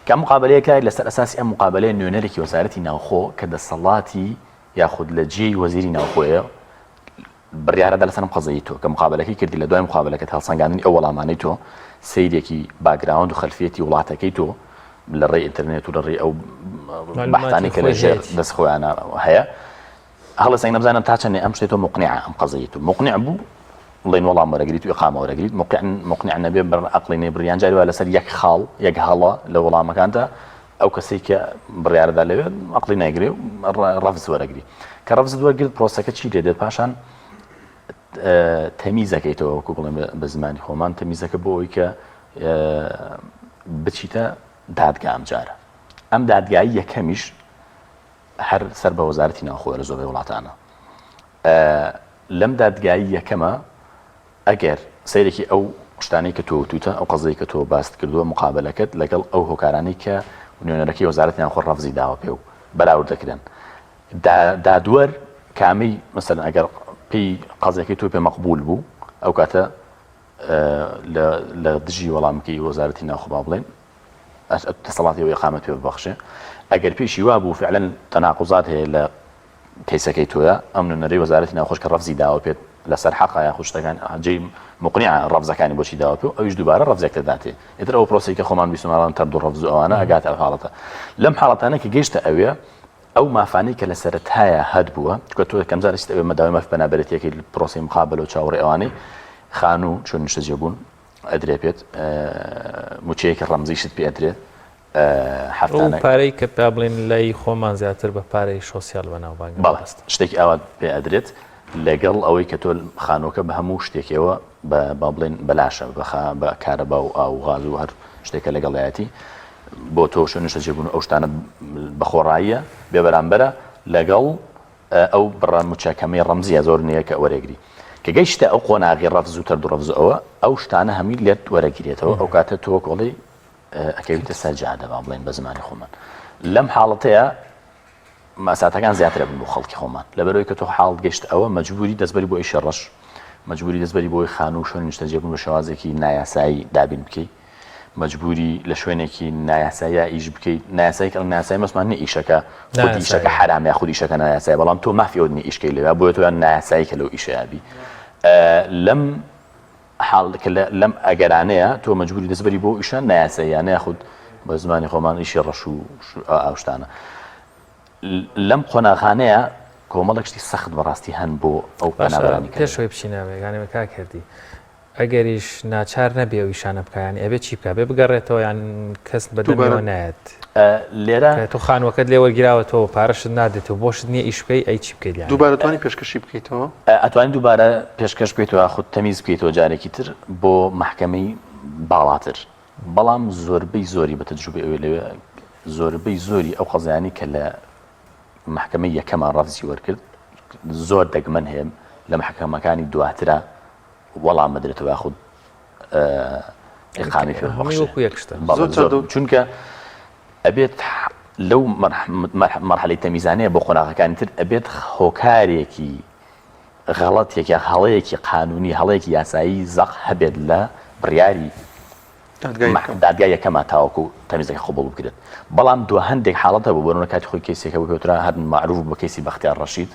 کە مقابلەیەکە لەسەر ئەساسی ئەم مقابلەیە نوێنەرێکی وەزارەتی ناوخۆ کە دەسەڵاتی یاخود لە جێی وەزیری ناوخۆیە بڕیارەدا لەسەر قەزەی تۆ کە مقابلەکەی کردی لە دوای مقابلەکە هەڵسەنگاندنی ئەو وەڵامانەی تۆ سەیرێکی باگراوند و خەلفیەتی وڵاتەکەی تۆ لە ڕێی ئینتەرنێت و لە ڕێی ئەو بەحتانی کە لە ژێر دەست خۆیانە هەیە هەڵەسەنگ نەبزانم تا چەندێ ئەم شتێت تۆ مقنعە ئەم قەزەی تۆ مقنع بوو بڵێن وەڵام وەرەگریت و ئیقامە وەرەگریت مقنع نەبێ بەر عەقڵی نێبڕیان جاری وا لەسەر یەک خاڵ یەک هەڵە لە وەڵامەکاندا ئەو کەسێک کە بڕیارەدا لەوێت عەقڵی نایگرێ و ڕەفز وەرەگری کە ڕەفز وەرگرت پرۆسەکە چی دێت پاشان تەمیزەکەیتەوە وەکو بڵێن بە زمانی خۆمان تەمیزەکە بۆ ئەوەی کە بچیتە دادگا ئەم جارە ئەم دادگایی یەکەمیش هەر سەر بە وەزارەتی ناوخۆیە لە زۆربەی وڵاتانە لەم دادگایی یەکەمە ئەگەر سەیرێکی ئەو شتانەی کە تۆ وتوتە ئەو قەزەی کە تۆ باست کردووە مقابلەکەت لەگەڵ ئەو هۆکارانەی کە نوێنەرەکەی وەزارەتی ناوخۆ ڕەفزی داوە پێ و بەراورد دەکرێن دادوەر کامی مەسەلەن ئەگەر پێی قەزەکەی تۆ پێ مەقبول بوو ئەو کاتە لە دژی وەڵامەکەی وەزارەتی ناوخۆ با بڵێن دەسەڵاتی و ئیقامەت پێ ببەخشێ ئەگەر پێشی وا بوو فعلەن تەناقوزات هەیە لە کەیسەکەی تۆیە ئەم نوێنەرەی وەزارەتی ناوخۆش کە ڕەفزی داوە پێت لەسەر حەقا یاخود شتەکان جێی مقنعە ڕەفزەکانی بۆچی داوە پێ و ئەویش دووبارە ڕەفزێک دەداتێ ئیتر ئەو پرۆسەی کە خۆمان بیستمانان تەرد و ڕەفز ئەوانە ئەگاتە ئەو حاڵەتە لەم حاڵەتانە کە گەیشتە ئەوێ ئەو مافانەی کە لە سەرەتایە هەت بووە چکە تۆ کەم جارێک ئەوێ مەداوای مەف بەنابەرێتیەکەی پرۆسی مقابلە و چاوەڕێ ئەوانەی خانوو چۆن نیشتە جێبوون ئەدرێ پێت موچەیەکی ڕەمزیشت پێ ئەدرێت پارەی کە پێ بڵێن لای خۆمان زیاتر بە پارەی سۆسیال بەناوبانگ بەڵاست شتێکی ئاوا پێ ئەدرێت لەگەڵ ئەوەی کە تۆ خانۆکە بە هەموو شتێکەوە با بڵێن بەلاشە بە کارەبا و ئاو غاز و هەر شتێکە لەگەڵایەتی بۆ تۆ شوێن نیشتە جێبوون ئەو شتانە بەخۆڕاییە بێبەرامبەرە لەگەڵ ئەو بڕان موچەکەمەی ڕەمزیە زۆر نییە کە وەرەگری کە گەیشتە ئەو قۆناغی ڕەفز و تەرد و ڕەفز ئەو شتانە هەمی لێت وەرەگیرێتەوە ئەو کاتە تۆ کۆڵی ئەکەویتە سەرجادە با بڵێن بە زمانی خۆمان لەم حاڵەتەیە ماساتەکان زیاترە بن بۆ خەڵکی خۆمان لەبەرەوەی کە تۆ حاڵت گەشت ئەوە مەجبوری دەستبەری بۆ ئیشە ڕەش مەجبوری دەستبەری بۆی خانوو شوێن نیشتە جێبوون بە شێوازێکی نایاسایی دابین بکەیت مەجبوری لە شوێنێکی نایاساییە ئیش بکەیت نایاسایی کە نایاسایی مەسمان نی ئیشەکە خودی ئیشەکە حرامە یا خودی ئیشەکە نایاسایی بەڵام تۆ مافیۆدنی ئیشکەی لەوێ بۆیە تۆیان نایاسایی کە لەو ئیشەیابی لەم حاڵکە لەم ئەگەرانەیە تۆ مەجبوری دەستبەری بۆ ئیشە نایاساییانە یاخود بە زمانی خۆمان ئیشی ڕەش و ئەو شتانە لەم قۆناغانەیە کۆمەڵێک شتی سەخت بەڕاستی هەن بۆ ئەو پەنابەرانی پێشەوەی بچینەوە یانێ کا کردی ئەگەریش ناچار نەبێ و ئیشانە بکایانی ئەبێ چی بکە بێ بگەڕێتەوە یان کەس بەدەمەوە نایەت لێرە تۆ خانوەکەت لێ وەرگراوەتەوە پارەشت نادێتەوە بۆشت نییە ئیش بکەی ئەی چی بکەیت دووبارە توانی پێشکەشی بکەیتەوە ئەتوانین دووبارە پێشکەش بکەیتەوە خودت تەمیز بکەیتەوە جارێکی تر بۆ محکەمەی باڵاتر بەڵام زۆربەی زۆری بە تەجروبەی ئەوێ لەوێ زۆربەی زۆری ئەو قەزایانی کە لە محکەمەی یەکەمان ڕەفزی وەرگرت زۆر دەگمەن هەیە لە محکەمەکانی دواترە وەڵام بدرێتەوە یاخود ئیقامی پێ ببەخشێت چونکە ئەبێت لەو مەرحەلەی تەمیزانەیە بۆ قۆناغەکانی تر ئەبێت هۆکارێکی غەڵەتێکی هەڵەیەکی قانونی هەڵەیەکی یاسایی زەق هەبێت لە بڕیاری دادگای یەکەمە تاوەکو تەمیزەکە قبوڵ بکرێت بەڵام دو هەندێک حاڵەتە بۆ بۆنە کاتی خۆی کەسێکە بکەوترا هەر معروف بە کەسی بەختیار ڕەشید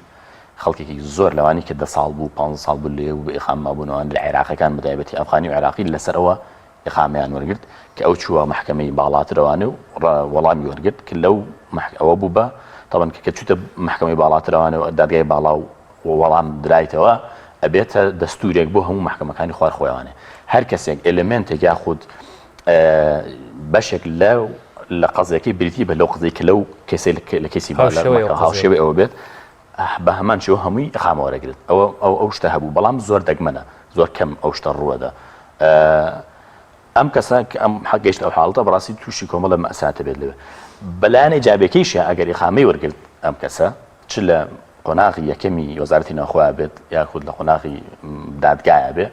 خەڵکێکی زۆر لەوانی کە 10 ساڵ بوو 5 ساڵ بوو لێ و بە ئیقامە بوونەوەن لە عێراقەکان بەتایبەتی ئەفغانی و عێراقی لەسەرەوە ئیقامەیان وەرگرت کە ئەو چووە محکەمەی باڵاترەوانە و وەڵامی وەرگرت کە لەو ئەوە بوو بە تەبەن کە چوتە محکەمەی باڵاترەوانە و دادگای باڵا و وەڵام درایتەوە ئەبێتە دەستورێک بۆ هەموو محکەمەکانی خوارخۆیانێ هەر کەسێک ئێلمنتێک یاخود بەشێک لە قەزەکەی بریتی بە لەو قزەی کە لەو کەسێ لە کەسی هاوشێوەی ئەوە بێت بە هەمان شێوە هەمووی ئیقامە وەرەگرێت ئەو شتە هەبوو بەڵام زۆر دەگمەنە زۆر کەم ئەو شتە ڕووەدا ئەم کەسە کە ئەم حەقیشت ئەو حاڵەتە بەڕاستی تووشی کۆمەڵە مەساتە بێت لەوێ بەلایەنی جابێکیشە ئەگەر ئیقامەی وەرگرت ئەم کەسە چ لە قۆناغی یەکەمی وەزارەتی ناوخۆیە بێت یاخود لە قۆناغی دادگایە بێ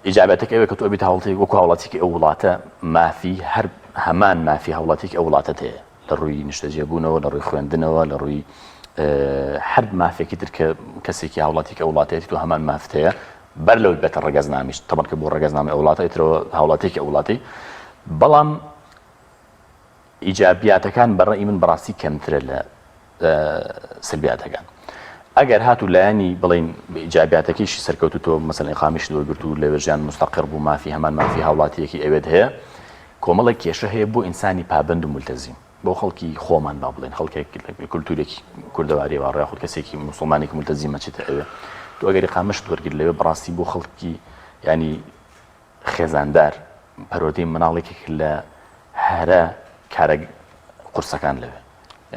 ئیجابەتەکە ئەوەیە کە تۆ بێت هەوڵەتی وەکو هەوڵاتێکی ئەو وڵاتە مافی هەر هەمان مافی هەوڵاتێکی ئەو وڵاتە هەیە لە ڕووی نیشتەجێبوونەوە لە ڕووی خوێندنەوە لە ڕووی هەر مافێکی تر کە کەسێکی هەوڵاتێکی ئەو وڵاتەیەتی تۆ هەمان مافت هەیە بەر لەوەی بێتە ڕێگەزنامەیش تەبەن کە بۆ ڕێگەزنامەی ئەو وڵاتە ئیترەوە هەوڵاتێکی ئەو وڵاتی بەڵام ئیجابیاتەکان بەڕێی من بەڕاستی کەمترە لە سلبیاتەکان ئەگەر هاتوو لایەنی بڵین ئیجابیاتەکەیشی سەرکەوتوتۆ مەسەڵەن ئیقامەیشی دۆرگرت و لەوێژیان مستەقر بوو مافی هەمان مافی هاوڵاتیەکی ئەوێت هەیە کۆمەڵێک کێشە هەیە بۆ ئینسانی پابند و مولتەزیم بۆ خەڵکی خۆمان با بڵێن خەڵکێک کولتورێکی کوردەواری وا ڕێخود کەسێکی موسڵمانێکی مولتەزیمە چێتە ئەوێ تۆ ئەگەر ئیقامەشت وەرگرت لەوێ بەڕاستی بۆ خەڵکی ینی خێزاندار پەروەردەی مناڵێکێک لە هەرە کارە قورسەکان لەوێ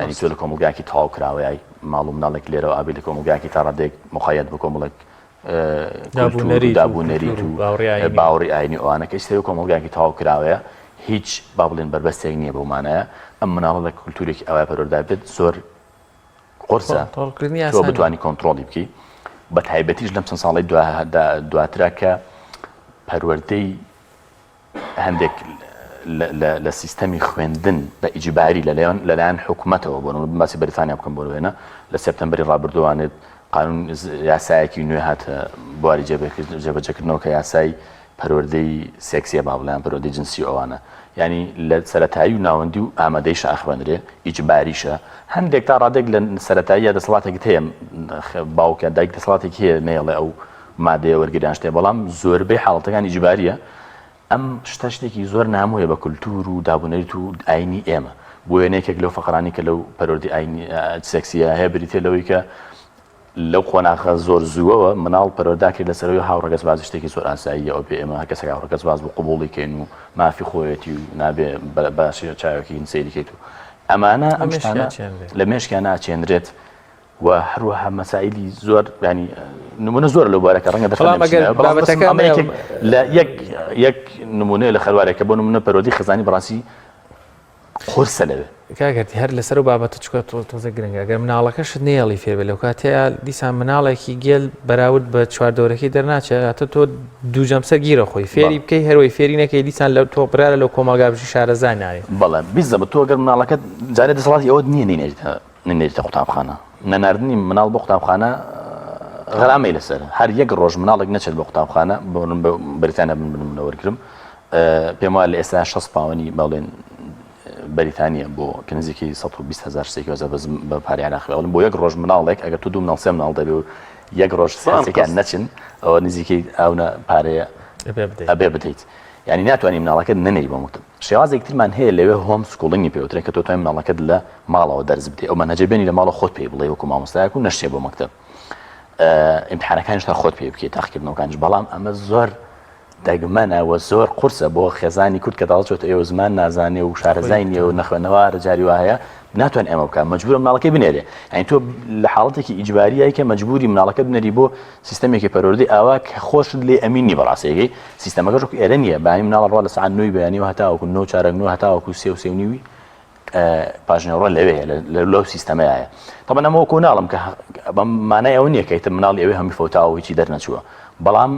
ینی تۆ لە کۆمەلگاکی تەواو کراوەیە ماڵ و مناڵێک لێرەوە ئابێ لە کۆمەلگاکی تا ڕادێک مخایەت بە کۆمەڵێک دابوونەریت و باوەڕی ئاینی ئەوانە کە ئێستا کۆمەلگاکی تەواو کراوەیە هیچ با بڵێن بربەستێک نییە بەومانەیە ئەم مناڵە لە کولتورێکی ئەوە پەروەردا بێت زۆر قورسە تۆ بتوانی کۆنتڕۆڵی بکەی بە تایبەتیش لەم چەند ساڵی دواترا کە پەروەردەی هەندێک لە سیستەمی خوێندن بە ئیجباری لەلایەن حکوومەتەوە بۆن باسی بەریتانیا بکەم بۆ وێنە لە سێپتەمبەری ڕابردووانێت قانون یاسایەکی نوێ هاتە بواری جێبەجێکردنەوە کە یاسای پەروەردەی سێکسیە با بڵێن پەروەردەی جنسی ئەوانە ینی لە سەرەتایی و ناوەندی و ئامادەیشە ئەخوێنرێ ئیجباریشە هەندێک تا ڕادێک لە سەرەتاییە دەسەڵاتێکت هەیە باوکە دایک دەسەڵاتێکی هەیە نێڵێ ئەو مادەیە وەرگریان شتێ بەڵام زۆربەی حاڵەتەکان ئیجباریە ئەم شتێکی زۆر نامۆیە بە کولتور و دابوونەریت و ئاینی ئێمە بۆ وێنەیەکێک لەو فەقرانی کە لەو پەروەردەی ئاینی سێکسیە هەیە بریتێ لەوەی کە لەو قۆناغە زۆر زووەوە مناڵ پەروەرداکرد لەسەرەوەی هاوڕەگەزباز شتێکی زۆر ئاساییە ئەو پێ ئێمە کەسێک هاوڕەگەزباز بۆ قبوڵی کەین و مافی خۆیەتی و نابێ باشی چاوێکی سەیریکەیت و ئەمانە ئەم شتانە لە مێشکیان ناچێنرێت و هەروەها مەسائلی زۆر ینی نمونە زۆر لەو بارەکە ڕەنگە دەفەرمێت لە یەک نمونەیە لە خەروارێکە بۆ نمونە پەروەردەی خزانی بەڕاستی قورسە لەوێ کاکەتی هەر لەسەر و بابەتە چکە تۆزە گرنگە ئەگەر مناڵەکەشت نێڵی فێر بێ لەو کاتەیە دیسان مناڵێکی گێل بەراورد بە چواردۆرەکەی دەرناچێت هاتە تۆ دوو جەمسەر گیرە خۆی فێری بکەی هەروەی فێری نەکەی دیسان لەو تۆ پرارە لەو کۆمەلگابژی شارەزای نایێت بەڵێ بیزە بە تۆ ئەگەر مناڵەکەت جارێ دەسەڵاتی ئەوە نییە نێنێتە قوتابخانە نەناردنی مناڵ بۆ قوتابخانە غەرامەی لەسەر هەر یەک ڕۆژ مناڵێک نەچێت بە قوتابخانە بە بریتانیا بنەوەرگرم پێم وایە لە ئێستا 6 پاوەنی باڵێن بەریتانیا بۆ کە نزیکەی 120,000 شتێکی وەزە بە پارەی عێراقی بۆ یەک ڕۆژ مناڵێک ئەگەر تو دوو مناڵ سێ مناڵ دەبێ و یەک ڕۆژ سێکیان نەچن ئەوە نزیکەی ئەوە پارەیە ئەبێ بدەیت یعنی ناتوانانی مناڵەکەت نەنێری بۆ مکتب شێوازێک ترمان هەیە لەوێ هۆم سکوڵینگی پێوترێت کە تۆ توانای مناڵەکەت لە ماڵەوە دەرز بدەیت ئەو مەنهەجە بێنی لە ماڵە خۆت پێی بڵێ وەکو مامۆستایەک و نەشتێ بۆ مەکتب ئیمتحانەکانیش تا خۆت پێ بکەیت تاقیکردنەوەکانیش بەڵام ئەمە زۆر دەگمەنە و زۆر قورسە بۆ خێزانی کورد کە داڵچێتە ئێوە زمان نازانێ و شارەزای نیە و نەخوێنەوە ڕجاری وایە ناتوان ئەمە بکە مەجبورە مناڵەکەی بنێرێ یعنی تۆ لە حاڵەتێکی ئیجباریایی کە مەجبوری مناڵەکە بنێری بۆ سیستەمێکی پەروەردەی ئاوا کە خۆشت لێ ئەمینی بەڕاستیەکەی سیستەمەکەش ئێرە نییە بەانی مناڵ ڕوا لە سەعات 9 بەیانیەوە هەتاوەکو 9 چارەنگ هەتاوەکو 3 پاژنەوە لەوێ لەو سیستەمەیە طبعا ئەمە وەکو ناڵم کە مانای ئەوە نییە کەیتە مناڵی ئەوێ هەمی فەوتاوە هیچی دەرنەچووە بەڵام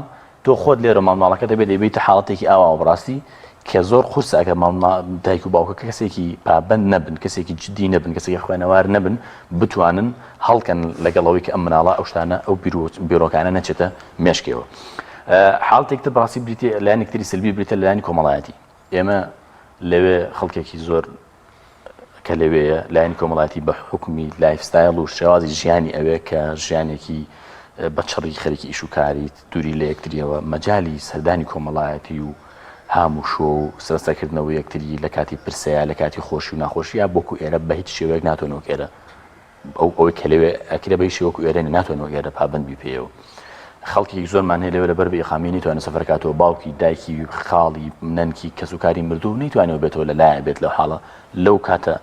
تۆ خۆت لێرە ماڵماڵەکە دەبێت دەبێتە حاڵەتێکی ئاوا بڕاستی کە زۆر قورسە ئەگەر دایک و باوکە کەسێکی پابەند نەبن کەسێکی جدی نەبن کەسێکی خوێنەوار نەبن بتوانن هەڵکەن لەگەڵەوەی کە ئەم مناڵە ئەو شتانە ئەو بیرۆکانە نەچێتە مێشکەوە حاڵتێکتر بڕاستی بریتێ لایەنی تری سلبی بریتە لایەنی کۆمەڵایەتی ئێمە لەوێ خەڵکێکی زۆر کە لەوەیە لایەنی کۆمەڵایەتی بە حکمی لایفستایل و شێوازی ژیانی ئەوەیە کە ژیانێکی بە چڕی خەریکی ئیش و کاری دووری لە یەکتریەوە مەجای سەردانی کۆمەڵایەتی و هەموو شۆ و سەرسەکردنەوە یەکتری لە کاتی پرسەیە لە کاتی خۆشی و ناخۆشی یا بۆکو ئێرە بە هیچ شێوەیەک ناتوانەوە ئێرە ئەوەی کە لەوێ ئەکرێ بە شێوەکو ئێرەی ناتوانەوە ئێرە پابەند بی پێیەوە خەڵکی زۆرمان هەیە لەوێ لەبەر بە ئیقامی نەیتوانێت سەفەرکاتەوە باوکی دایکی خاڵی نەنکی کەسوکاری مردوو نەیتوانێت بێتەوە لەلایەن بێت لەو حاڵە لەو کاتە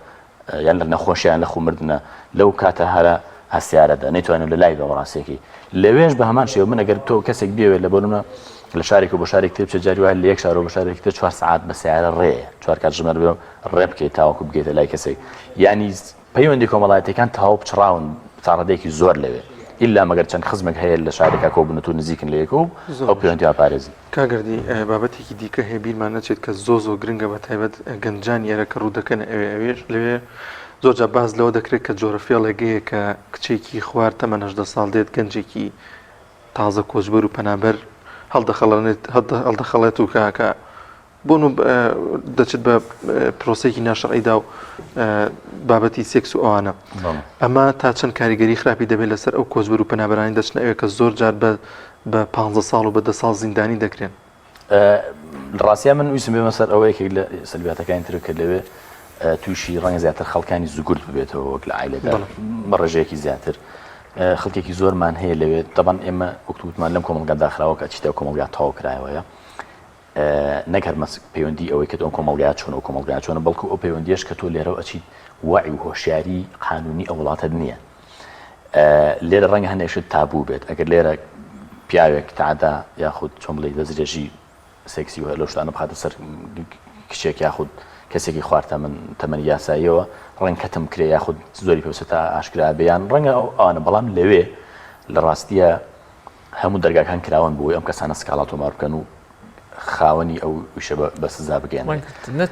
یان لە نەخۆشییان لە خومردنە لەو کاتە هەرە هەسیارەدا نەیتوانێت لە لای بەڕاستێکی لەوێش بە هەمان شێوە من ئەگەر تۆ کەسێک بێوێت لە بۆنمە لە شارێک و بۆ شارێک تر بچێت جاری وایە لە یەک شارەوە بە شارێکی تر 4 ساعات بە سیارە ڕێیە 4 کات ژمێر بێ ڕێ بکەیت تاوەکو بگێتە لای کەسێک یعنی پەیوەندی کۆمەڵایەتەکان تەواو پچڕاون چاڕەدەیەکی زۆر لەوێ ئیلا مەگەر چەند خزمێک هەیە لە شارێکا کۆبنەوە و نزیکن لە یەکەوە ئەو پەیوەندی ئاپارێزی کاگەردی بابەتێکی دیکە هەیە بیرمان نەچێت کە زۆ گرنگە بە تایبەت گەنجانی ئێرە کە ڕوودەکەنە ئەوێش لەوێ زۆرجار باز لەوە دەکرێت کە جۆرە فێڵێگەیە کە کچێکی خوار تەمەن 18 ساڵ دێت گەنجێکی تازە کۆچبەر و پەنابەر هەڵدەخەڵێت و کاکە بۆن و دەچێت بە پرۆسێکی ناشەڕعیدا و بابەتی سێکس و ئەوانە ئەمە تا چەند کاریگەری خراپی دەبێت لەسەر ئەو کۆچبەر و پەنابەرانی دەچنە ئەوێ کە زۆر جار بە 15 ساڵ و بە 10 ساڵ زیندانی دەکرێن ڕاستیان من ویسم بێمە سەر ئەوەیەکێک لە سەلبیاتەکانی تر کە لەوێ تووشی ڕەنگە زیاتر خەڵکانی زوگورد ببێتەوە وەک لە عایلەدا بە ڕێژەیەکی زیاتر خەڵکێکی زۆرمان هەیە لەوێت دەبان ئێمە وەکتوتمان لەم کۆمەلگا داخراوە کە چیتە کۆمەلگا تەواو کرایەوەیە نەگەر پەیوەندی ئەوەی کە تۆ کۆمەلگا چۆن و کۆمەلگا چۆنە بەڵکو ئەو پەیوەندیش کە تۆ لێرەوە ئەچیت وعی و هۆشیاری قانونی ئەو وڵاتە نییە لێرە ڕەنگە هەندێکشت تابوو بێت ئەگەر لێرە پیاوێک تادا یاخود چۆن بڵێ دەزرێژی سێکسی و لەو شتانە بخاتە سەر کچێک یاخود کەسێکی خوارد تەمەنی یاساییەوە ڕەنکەتم کرێ یاخود زۆری پێوسە تا ئاشکرا بێیان ڕەنگە ئەوانە بەڵام لەوێ لە ڕاستیە هەموو دەرگاکان کراون بۆی ئەم کەسانە سکاڵات تۆمار بکەن و خاوەنی ئەو وشە بە سزا بگەێن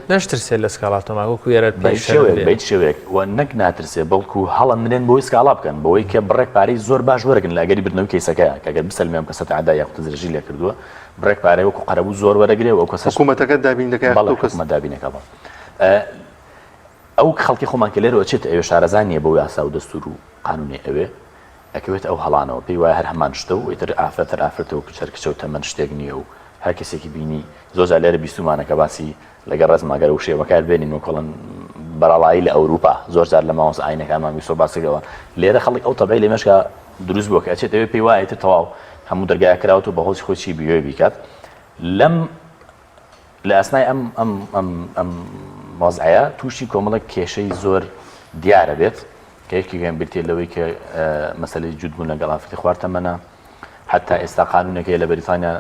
نەشترسێت لە سکاڵات تۆمار وەکو ئێرە بەیت شێوەیەک و نەک ناترسێ بەڵکو هەڵە منێن بۆی سکاڵا بکەن بەوەی کە بڕێک پارەی زۆر باش وەرەگن لە ئەگەری بردنەوەی کەیسەکەیە کە ئەگەر بسەلمێم کەسە تعدا یاخود دەزرێژی لێ کردووە بڕێک پارەی وەکو قەرەبوو زۆر وەرەگرێ و کەس حکوومەتەکە دابین دەکات حکوومەت دابینەکە بڵ ئەو خەڵکی خۆمان کە لێرەوە چێت ئەوێ شارەزانیە بۆ یاسا و دەستور و قانونی ئەوێ ئەکەوێت ئەو هەڵانەوە پێی وایە هەر هەمان شتە و ئیتر ئافرەتەر ئافرەتەوە کچەرکچە و تەمەن شتێک نییە و هەر کەسێکی بینی زۆرجار لێرە بیستمانەکە باسی لەگەڵ ڕزماگەر و شێوەکار بێنین و کۆڵن بەرەڵایی لە ئەوروپا زۆرجار لە ماوەس ئاینەکانمان بیسۆ باسەکەەوە لێرە خەڵک ئەو تەبعی لە مێشکە دروست بووە کە ئەچێت ئەوێ پێی وایە تەواو هەموو دەرگایە کراوە و بەهۆزی خۆی بیۆی بیکات لەم لە ئەسنای ئەم وەزعەیە تووشی کۆمەڵێک کێشەی زۆر دیارە بێت کە یەکێکیان بێتێ لەوەی کە مەسەلەی جوودبوون لەگەڵ ئافرەتی خوارد تەمەنە حتا ئێستا قانونێکی لە بەریتانیا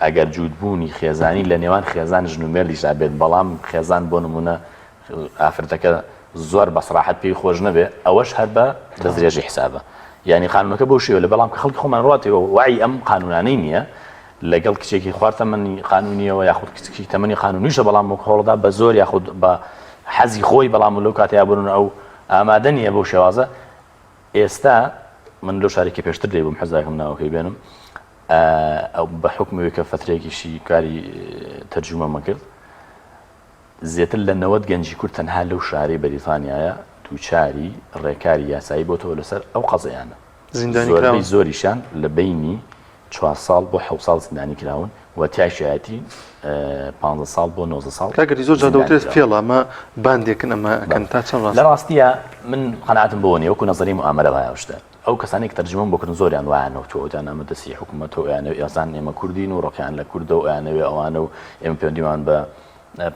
ئەگەر جوودبوونی خێزانی لە نێوان خێزان ژن و مێردیشا بێت بەڵام خێزان بۆ نمونە ئافرەتەکە زۆر بەسراحەت پێی خۆش نەبێ ئەوەش هەر بە دەستدرێژی حسابە یعنی قانونەکە بۆ شێوە لە بەڵام کە خەڵکی خۆمان ڕاتەوە وعی ئەم قانونانەی نییە لەگەڵ کچێکی خوارد تەمەنی قانونیەوە یاخود کچێکی تەمەنی قانونیشە بەڵام هەوڵدا بە زۆر یاخود بە حەزی خۆی بەڵام لەو کاتەیە بوون ئەو ئامادە نییە بەو شێوازە ئێستا من لەو شارێکی پێشتر دێ بووم حەزاکەم ناوەکەی بێنم ئەو بە حکمەوەی کە فترێکیشی کاری تەرجمەمە کرد زیاتر لە 90 گەنجی کورد تەنها لەو شارەی بەریتانیایە دووچاری ڕێکاری یاسایی بۆتەوە لەسەر ئەو قەزەیانە زۆربەی زۆریشان لە بینی 4 ساڵ بۆ 7 ساڵ زیندانی کراون و تیاشایەتی 15 ساڵ بۆ 19 ساڵ کاگەری زۆر جادەوترێت فێڵە ئەمە باندێکن ئەمەکەن تا چەند ڕاست لە ڕاستیە من قەناعەتم بۆ نیە وەکو نەزەری مؤامەرە وایە شتە ئەو کەسانی کە تەرجمەم بۆکردن زۆریان وایەنەوە تۆیان ئەمە دەستی حکوومەت و یانەوە یاسان ئێمە کوردین و ڕۆکیان لە کوردە و یانەوێ ئەوانە و ئێمە پەیوەندیمان بە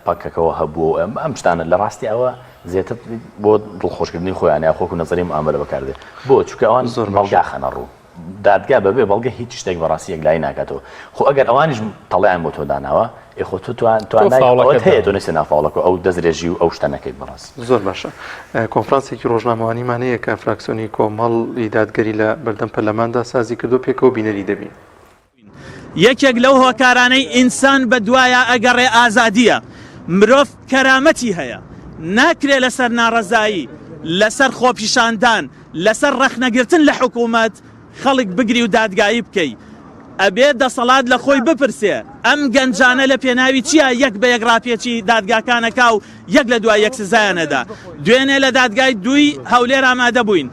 پەکەکەەوە هەبوو ئەم شتانە لە ڕاستی ئەوە زیاتر بۆ دڵخۆشکردنی خۆیان یا خۆکو نەزەری مؤامەرە بەکاردێ بۆ چونکە ئەوان زۆر بەڵگا خەنە ڕوو دادگا بەبێ بەڵگە هیچ شتێک بەڕاستی یەکلایی ناکاتەوە خۆ ئەگەر ئەوانیش تەڵیان بۆ تۆ داناوە خۆ توانایت هەیە تۆ نەسێ نافاوڵەکە ئەو دەزرێژی و ئەو شتە نەکەیت بەڕاست زۆر باشە کۆنفرانسێکی ڕۆژنامەوانیمان هەیە کە فراکسیۆنی کۆمەڵی دادگەری لە بەردەم پەرلەماندا سازی کردو پێکەوە بینەری دەبین یەکێک لەو هۆکارانەی ئینسان بە دوایە ئەگەڕێ ئازادیە. مرۆڤ کەرامەتی هەیە، ناکرێ لەسەر ناڕەزایی، لەسەر خۆپیشاندان، لەسەر ڕەخنەگرتن لە حکوومەت خەڵک بگری و دادگایی بکەی. ئەبێ دەسەڵات لە خۆی بپرسێ ئەم گەنجانە لە پێناوی چییە یەک بە یەک ڕاپێکی دادگاکانەکە و یەک لە دوای یەک سزایانەدا. دوێنێ لە دادگای دوی هەولێر ئامادە بووین،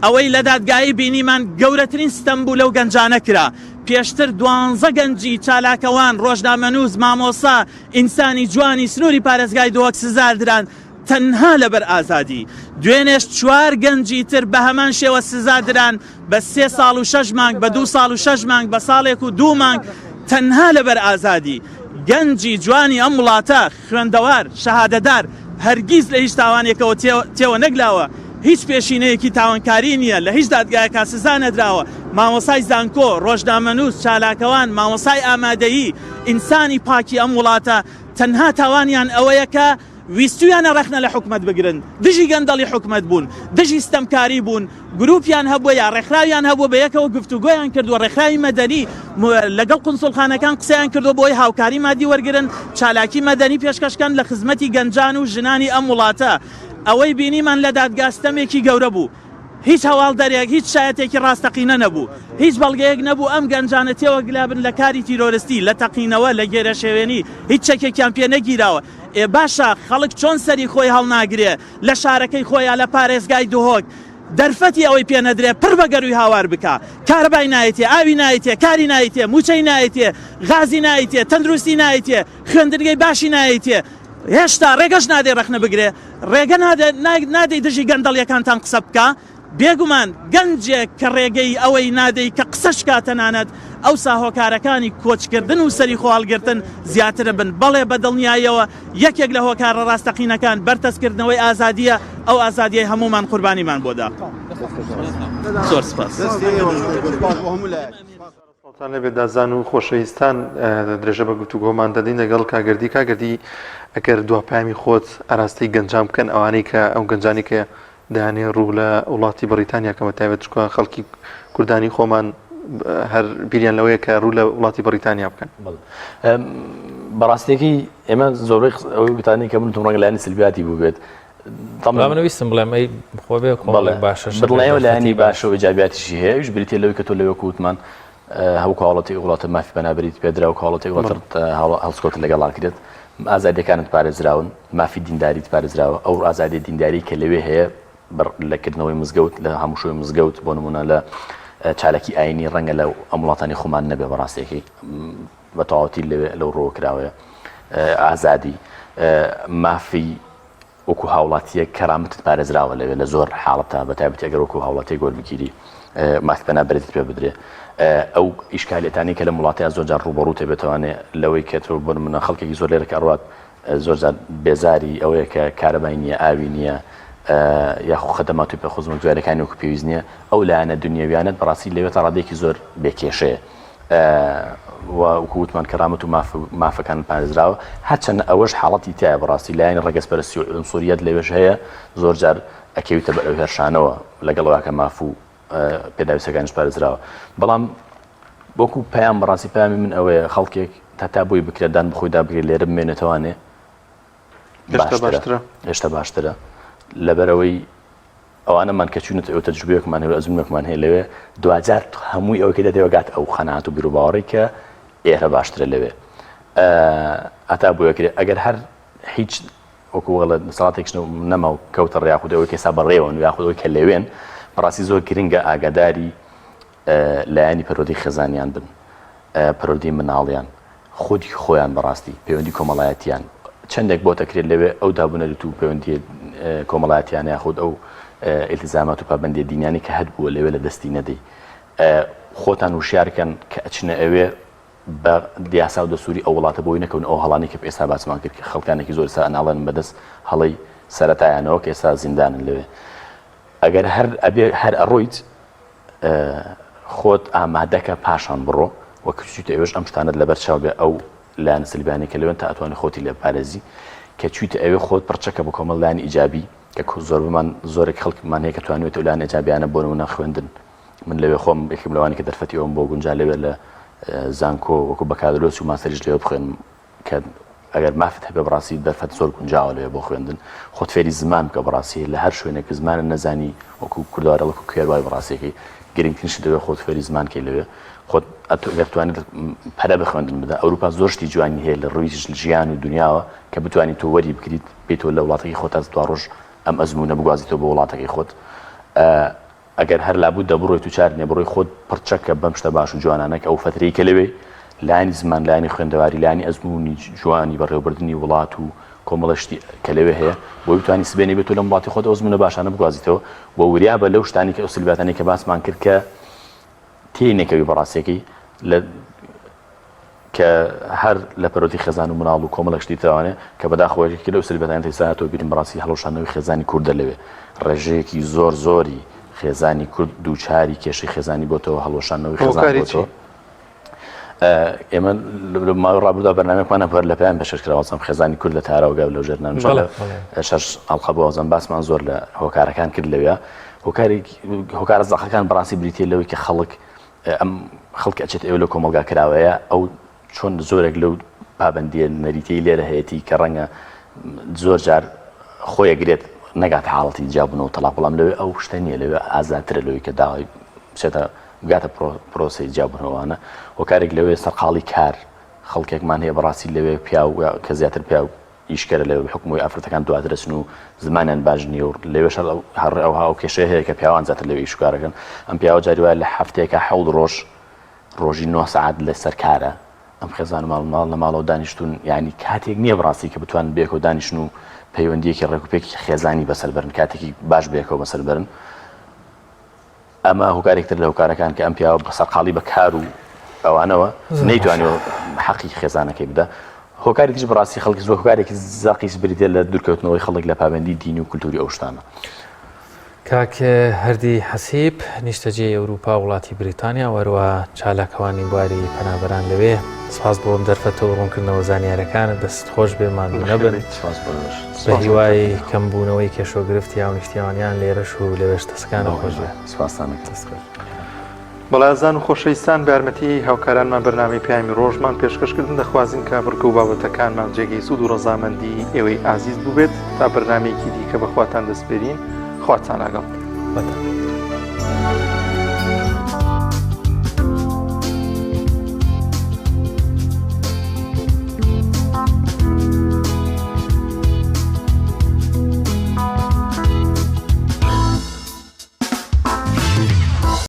ئەوەی لە دادگایی بینیمان گەورەترین ستەم بوو لەو گەنجانە کرا. پێشتر 12 گەنجی چالاکەوان، ڕۆژنامەنووس، مامۆسا، ئینسانی جوانی سنووری پارێزگای دۆک سزاردران تەنها لەبەر ئازادی. دوێنێش 4 گەنجی تر بە هەمان شێوە سزادران بە 3 ساڵ و 6 مانگ، بە 2 ساڵ و 6 مانگ، بە ساڵێک و 2 مانگ، تەنها لەبەر ئازادی. گەنجی جوانی ئەم وڵاتە خوێندەوار، شەهادەدار هەرگیز لە هیچ تاوانێکەوە تێوە نەگلاوە، هیچ پێشینەیەکی تاوانکاری نییە، لە هیچ دادگایەکە سزا نەدراوە. مامۆسای زانکۆ، ڕۆژنامەنووس، چالاکەوان، مامۆسای ئامادەیی، ئینسانی پاکی ئەم وڵاتە تەنها تاوانیان ئەوەیە کە ویستویانە ڕەخنە لە حکومەت بگرن، دژی گەندەڵی حکومەت بوون، دژی ستەمکاری بوون، گروپیان هەبووە یا ڕێکخراویان هەبووە بە یەکەوە گفتوگۆیان کردووە، ڕێکخراوی مەدەنی لەگەڵ قونسوڵخانەکان قسەیان کردو بۆی هاوکاری مادی وەرگرن، چالاکی مەدەنی پێشکەشکەن لە خزمەتی گەنجان و ژنانی ئەم وڵاتە. ئەوەی بینیمان لە دادگاستەمێکی گەورە بوو، هیچ هەواڵدەرێک، هیچ شایەتێکی ڕاستەقینە نەبوو، هیچ بەڵگەیەک نەبوو ئەم گەنجانە تێوە گلابن لە کاری تیرۆریستی، لە تەقینەوە، لە گێرە شێوێنی، هیچ چەکێکیان پێ نەگیراوە. باشە خەڵک چۆن سەری خۆی هەڵناگرێ لە شارەکەی خۆیان لە پارێزگای دهۆک دەرفەتی ئەوەی پێنەدرێ پڕ بە گەروی هاوار بکە، کارەبای نایەتێ، ئاوی نایەتێ، کاری نایەتێ، موچەی نایەتێ، غازی نایەتێ، تەندروستی نایەتێ، خوێندنگەی باشی نایەتێ، هێشتا ڕێگەش نادێ ڕەخنە بگرێ، ڕێگە نادەی دژی گەندەڵیەکانتان قسە بکە. بێگومان گەنجێک کە ڕێگەی ئەوەی نادەی کە قسەش کاتەنانەت ئەو ساهۆکارەکانی کۆچکردن و سەری خۆڵگرتن زیاترە بن. بەڵێ بە دڵنیایەوە یەکێک لە هۆکارە ڕاستەقینەکان بەرتەسکردنەوەی ئازادیە، ئەو ئازادیای هەمومان قوربانیمان بۆدا. زۆر سپاس. لەبێ دازان و خۆشەویستان درێژە بە گفتوگۆمان دەدەین لەگەڵ کاگەردی ئەگەر دواپامی خۆت ئاراستی گەنجام بکەن ئەوانەی کە ئەو گەنجانی کە دانێ ڕوو لە وڵاتی بەریتانیا کەمە تایبەت چکە خەڵکی کوردانی خۆمان هەر بیریان لەوەیە کە ڕوو لە وڵاتی بەریتانیا بکەن. بەڕاستێکی ئێمە زۆربەی ئەوەی گوتانی کە من ڕەنگە لایەنی سلبیاتی بوو بێت. منویستم بڵێم ئەی خۆ بێ باشە بڵێەوە لایەنی باشە و ئیجابیاتیشی هەیە، وش بریتێ لەوەی کە تۆ لەوە کووتمان هەو کاڵەتی وڵاتە مافی بەنابریت پێدرا و کاڵەتی وڵاتە هەڵسکۆت لەگەڵان کرێت. ئازادیەکانت پارێزراون، مافی دینداریت پارێزراوە، ئەو ئازادی دینداری کە لەوێ هەیە لەکردنەوەی مزگەوت لە هەمووشۆی مزگەوت بۆ نمونە لە چالکی ئاینی ڕەنگە لە ئەم وڵاتانی خۆمان نەبێ بەڕاستێکی بە تەواوەتی لەو ڕۆ کراوەیە. ئازادی مافی وەکو هاوڵاتیە کەرامەتت پارێزراوە لەوێ لە زۆر حاڵەتە بەتایبەتی ئەگەر وەکو هاوڵاتی گۆربگیری مافی بەنابرێت پێ بدرێ. ئەو ئیشکالێتانی کە لە وڵاتیان زۆرجار ڕوبەڕوو تێبێتوانێ لەوەی کە تۆ بۆ نمونە خەڵکێکی زۆر لێرە کاڕوات زۆرجار بێزاری ئەوەیە کە کارەبای نییە، ئاوی نییە، یاخو خەدەمات و پێخۆزمە گوێرەکانی وەکو پێویست نییە. ئەو لایەنە دنیاویانەت بەڕاستی لەوێتە ڕادێکی زۆر بێکێشەیە وەکووتمان کەرامەت و مافەکان پارێزراوە. هەرچەندە ئەوەش حاڵەتی تایە بەڕاستی لایەنی ڕەگەزپەرستی و ئونسوریەت لەوێش هەیە، زۆرجار ئەکەویتە بە ئەو هێرشانەوە لەگەڵەوە کە ماف و پێداویستەکانش پارێزراوە. بەڵام وەکو پەیام بەڕاستی پامی من ئەوەیە خەڵکێک تا بۆی بکرێدان بخۆی دابگرێت لێرە بمێنێتوانێ هێشتا باشترە لەبەرەوەی ئەوانەمان کە چوونێت ئەو تەجروبەیەکمان هەیە ئەزمونێکمان هەیە لەوێ دوجار هەمووی ئەوەی دەدەوەگات ئەو خەنات و بیرروباوەڕی کە ئێرە باشترە لەوێ ئەتا بۆیەکرێت ئەگەر هەر هیچ وەکووەڵە ساڵاتێکش نەما و کەوتە ڕیاخود ئەوەی کێسا بەڕێوەن یاخودەوەی کە لەوێن بەڕاستی زۆر گرنگە ئاگاداری لایەنی پەرۆدی خێزانیان بن، پەرۆدی مناڵیان، خودی خۆیان بەڕاستی پەیوەندی کۆمەڵایەتیان چەندێک بۆ دەکرێت لەوێ ئەو دابوونەریت و پەیوەندی کۆمەڵایەتیان یاخود ئەو ئیلتیزامات و پابەندی دینیانی کە هەبووە لەوێ لە دەستی نەدەی. خۆتان وشیارکەن کە ئەچنە ئەوێ بە دیاسا و دەسووری ئەو وڵاتە بۆی نەکەون ئەو هەڵانی کە ئێستا باسمان کرد کە خەڵکانێکی زۆر ئێستا ئەناڵێن بەدەست هەڵەی سەرەتایانەوە کە ئێستا زیندانن لەوێ. ئەگەر هەر ئەڕۆیت خۆت ئامادەکە پاشان بڕۆ وەکو چیتە ئێوەش ئەم شتانت لەبەر چاو بێ ئەو لایەنە سلبیانی کە لەوێن تا ئەتوانێت خۆتی لێ پارێزی کە چیتە ئەوێ خۆت پڕچەکە بە کۆمەڵ لایەنی ئیجابی کە زۆر بمان زۆرێک خەڵکمان هەیە کە توانێت ئەو لایەنە ئیجابیانە بۆ نمونە خوێندن. من لەوێ خۆم یەکێم لەوانی کە دەرفەتی ئەوم بۆ گونجا لەوێ لە زانکۆ وەکو بەکادلۆسی و ماستەریش لێوە بخوێن کە ئەگەر مافت هەبێ بەڕاستی دەرفەت زۆر گونجاوە لێ بۆ خوێندن خۆت فێری زمان بکە بەڕاستی لە هەر شوێنێک زمانە نەزانی وەکو کوردوارە وەکو کوێرەوای بەڕاستیەکەی گرنگترینش دەوێت خۆت فێری زمان کەی لەوێ خۆت ئەگەر توانیت پەرە بخوێندن بدە ئەوروپا زۆر شتی جوانی هەیە لە ڕووی ژیان و دنیاوە کە بتوانیت تۆ وەری بکریت بێتەوە لە وڵاتێکی خۆت ئەس دوا ڕۆژ ئەم ئەزموونە بگوازیتەوە بۆ وڵاتەکەی خۆت ئەگەر هەر لابوو دەبڕۆیت و چارنێ بڕۆی خۆت پڕچەکە بەم شتە باش و جوانانەکە ئەو فترەی کە لەوێ لایانی زمان لایانی خوێندەواری لایانی ئەزمموی جوانی بەڕێوەبردننی وڵات و کۆمەڵشتی کە لەوێ هەیە بۆی توانی سبێنی بێت و لەم وڵاتی خۆت ئەزمونە باشانە بگوازیتەوە و وریا بە لەو شتانی کە ئەو سلباتانی کە باسمان کرد کە تێنێکەوی بەڕاستیەکەی کە هەر لە پەرۆتی خێزان و مناڵ و کۆمەڵشتی توانێت کە بەداخۆیەکی لەو سلباتانی تێساتەوە بیرم بەڕاستی هەڵۆشانەوەی خێزانی کوردە لەوێ ڕێژەیەکی زۆر زۆری خێزانی کورد دووچاری کێشی خێزانی بۆتەوە هەڵۆشانەوەی خێزان بۆتەوە ئێمە ماوەی ڕابردوودا بەرنامەیەکمانە پەر لە پێیان پێشکراوەچەم خێزانی کورد لە تاراوگا لەو ژێرنامە شەش ئەڵقە بۆ ئەوزەم باسمان زۆر لە هۆکارەکان کرد لەوێ هۆکارە زەقەکان بەڕاستی بریتە لەوەی کە ئەم خەڵکی ئەچێت ئێوە لە کۆمەلگا کراوەیە ئەو چۆن زۆرێک لەو پابەندیە نەریتەی لێرە هەیەی کە ڕەنگە زۆر جار خۆی ئەگرێت نەگات حاڵەتی جیاببوونەوە تەلاق بەڵام لەوێ ئەو شتە نیە لەوێ ئازاترە لەوەی کە داوای بچێتە بگاتە پرۆسی جیاببوونەوەوانە هۆکارێک لەوێ سەرقاڵی کار خەڵکێکمان هەیە بەڕاستی لەوێ پیا و کە زیاتر پیا و ئیشکەرە لەوێ حکومەوەی ئافرەتەکان دوادرەچن و زمانیان باش نییە و لەوێش هەڕ ئەوها و کێشەیە هەیە کە پیاوان زیاتر لەوێ ئیشکارەکەن ئەم پیاوە جاری وایە لە هەفتەیەکە 7 ڕۆژ ڕۆژی 9 سەعات لەسەر کارە ئەم خێزان ماڵ لە ماڵەوە دانیشتون یعنی کاتێک نییە بڕاستی کە بتوان بێکەوە دانیشن و پەیوەندیەکی ڕێکوپێکی خێزانی بەسەر بەرن کاتێکی باش بێکەوە بەسەر بەرن ئەمە هۆکارێکتر لە هۆکارەکان کە ئەم پیاوە بەسەرقاڵی بە کار و ئەوانەوە نەیتوانێت حەقی خێزانەکەی بدە هۆکاری دیش بەڕاستی خەڵکی زۆر هۆکارێکی زاقیس بریتێ لە دوورکەوتنەوەی خەڵک لە پابەندی دینی و کولتوری ئەو شتانە کاک هەردی حەسیب نیشتەجێی ئەوروپا وڵاتی بریتانیا وەروە چالاکەوانی بواری پەنابەران لەوێ سپاس بۆ ئەم دەرفەتەوە ڕوونکردنەوە زانیارەکانت دەست خۆش بێ ماندوو نەبن بە هیوای کەمبوونەوەی کێشۆگرفتی یا نیشتیوانیان لێرەش و لەوێش دەستەکانە خۆش بێ بەڵازان و خۆشەویستان بە یارمەتی هاوکارانمان بەرنامەی پیامی ڕۆژمان پێشکەشکردن دەخوازین کە بڕکە و بابەتەکانمان جێگەی سوود و ڕەزامەندی ئێوەی ئازیز بوو بێت تا بەرنامەیەکی دیکە بەخواتان دەستپێرین خواتان لەگەڵ.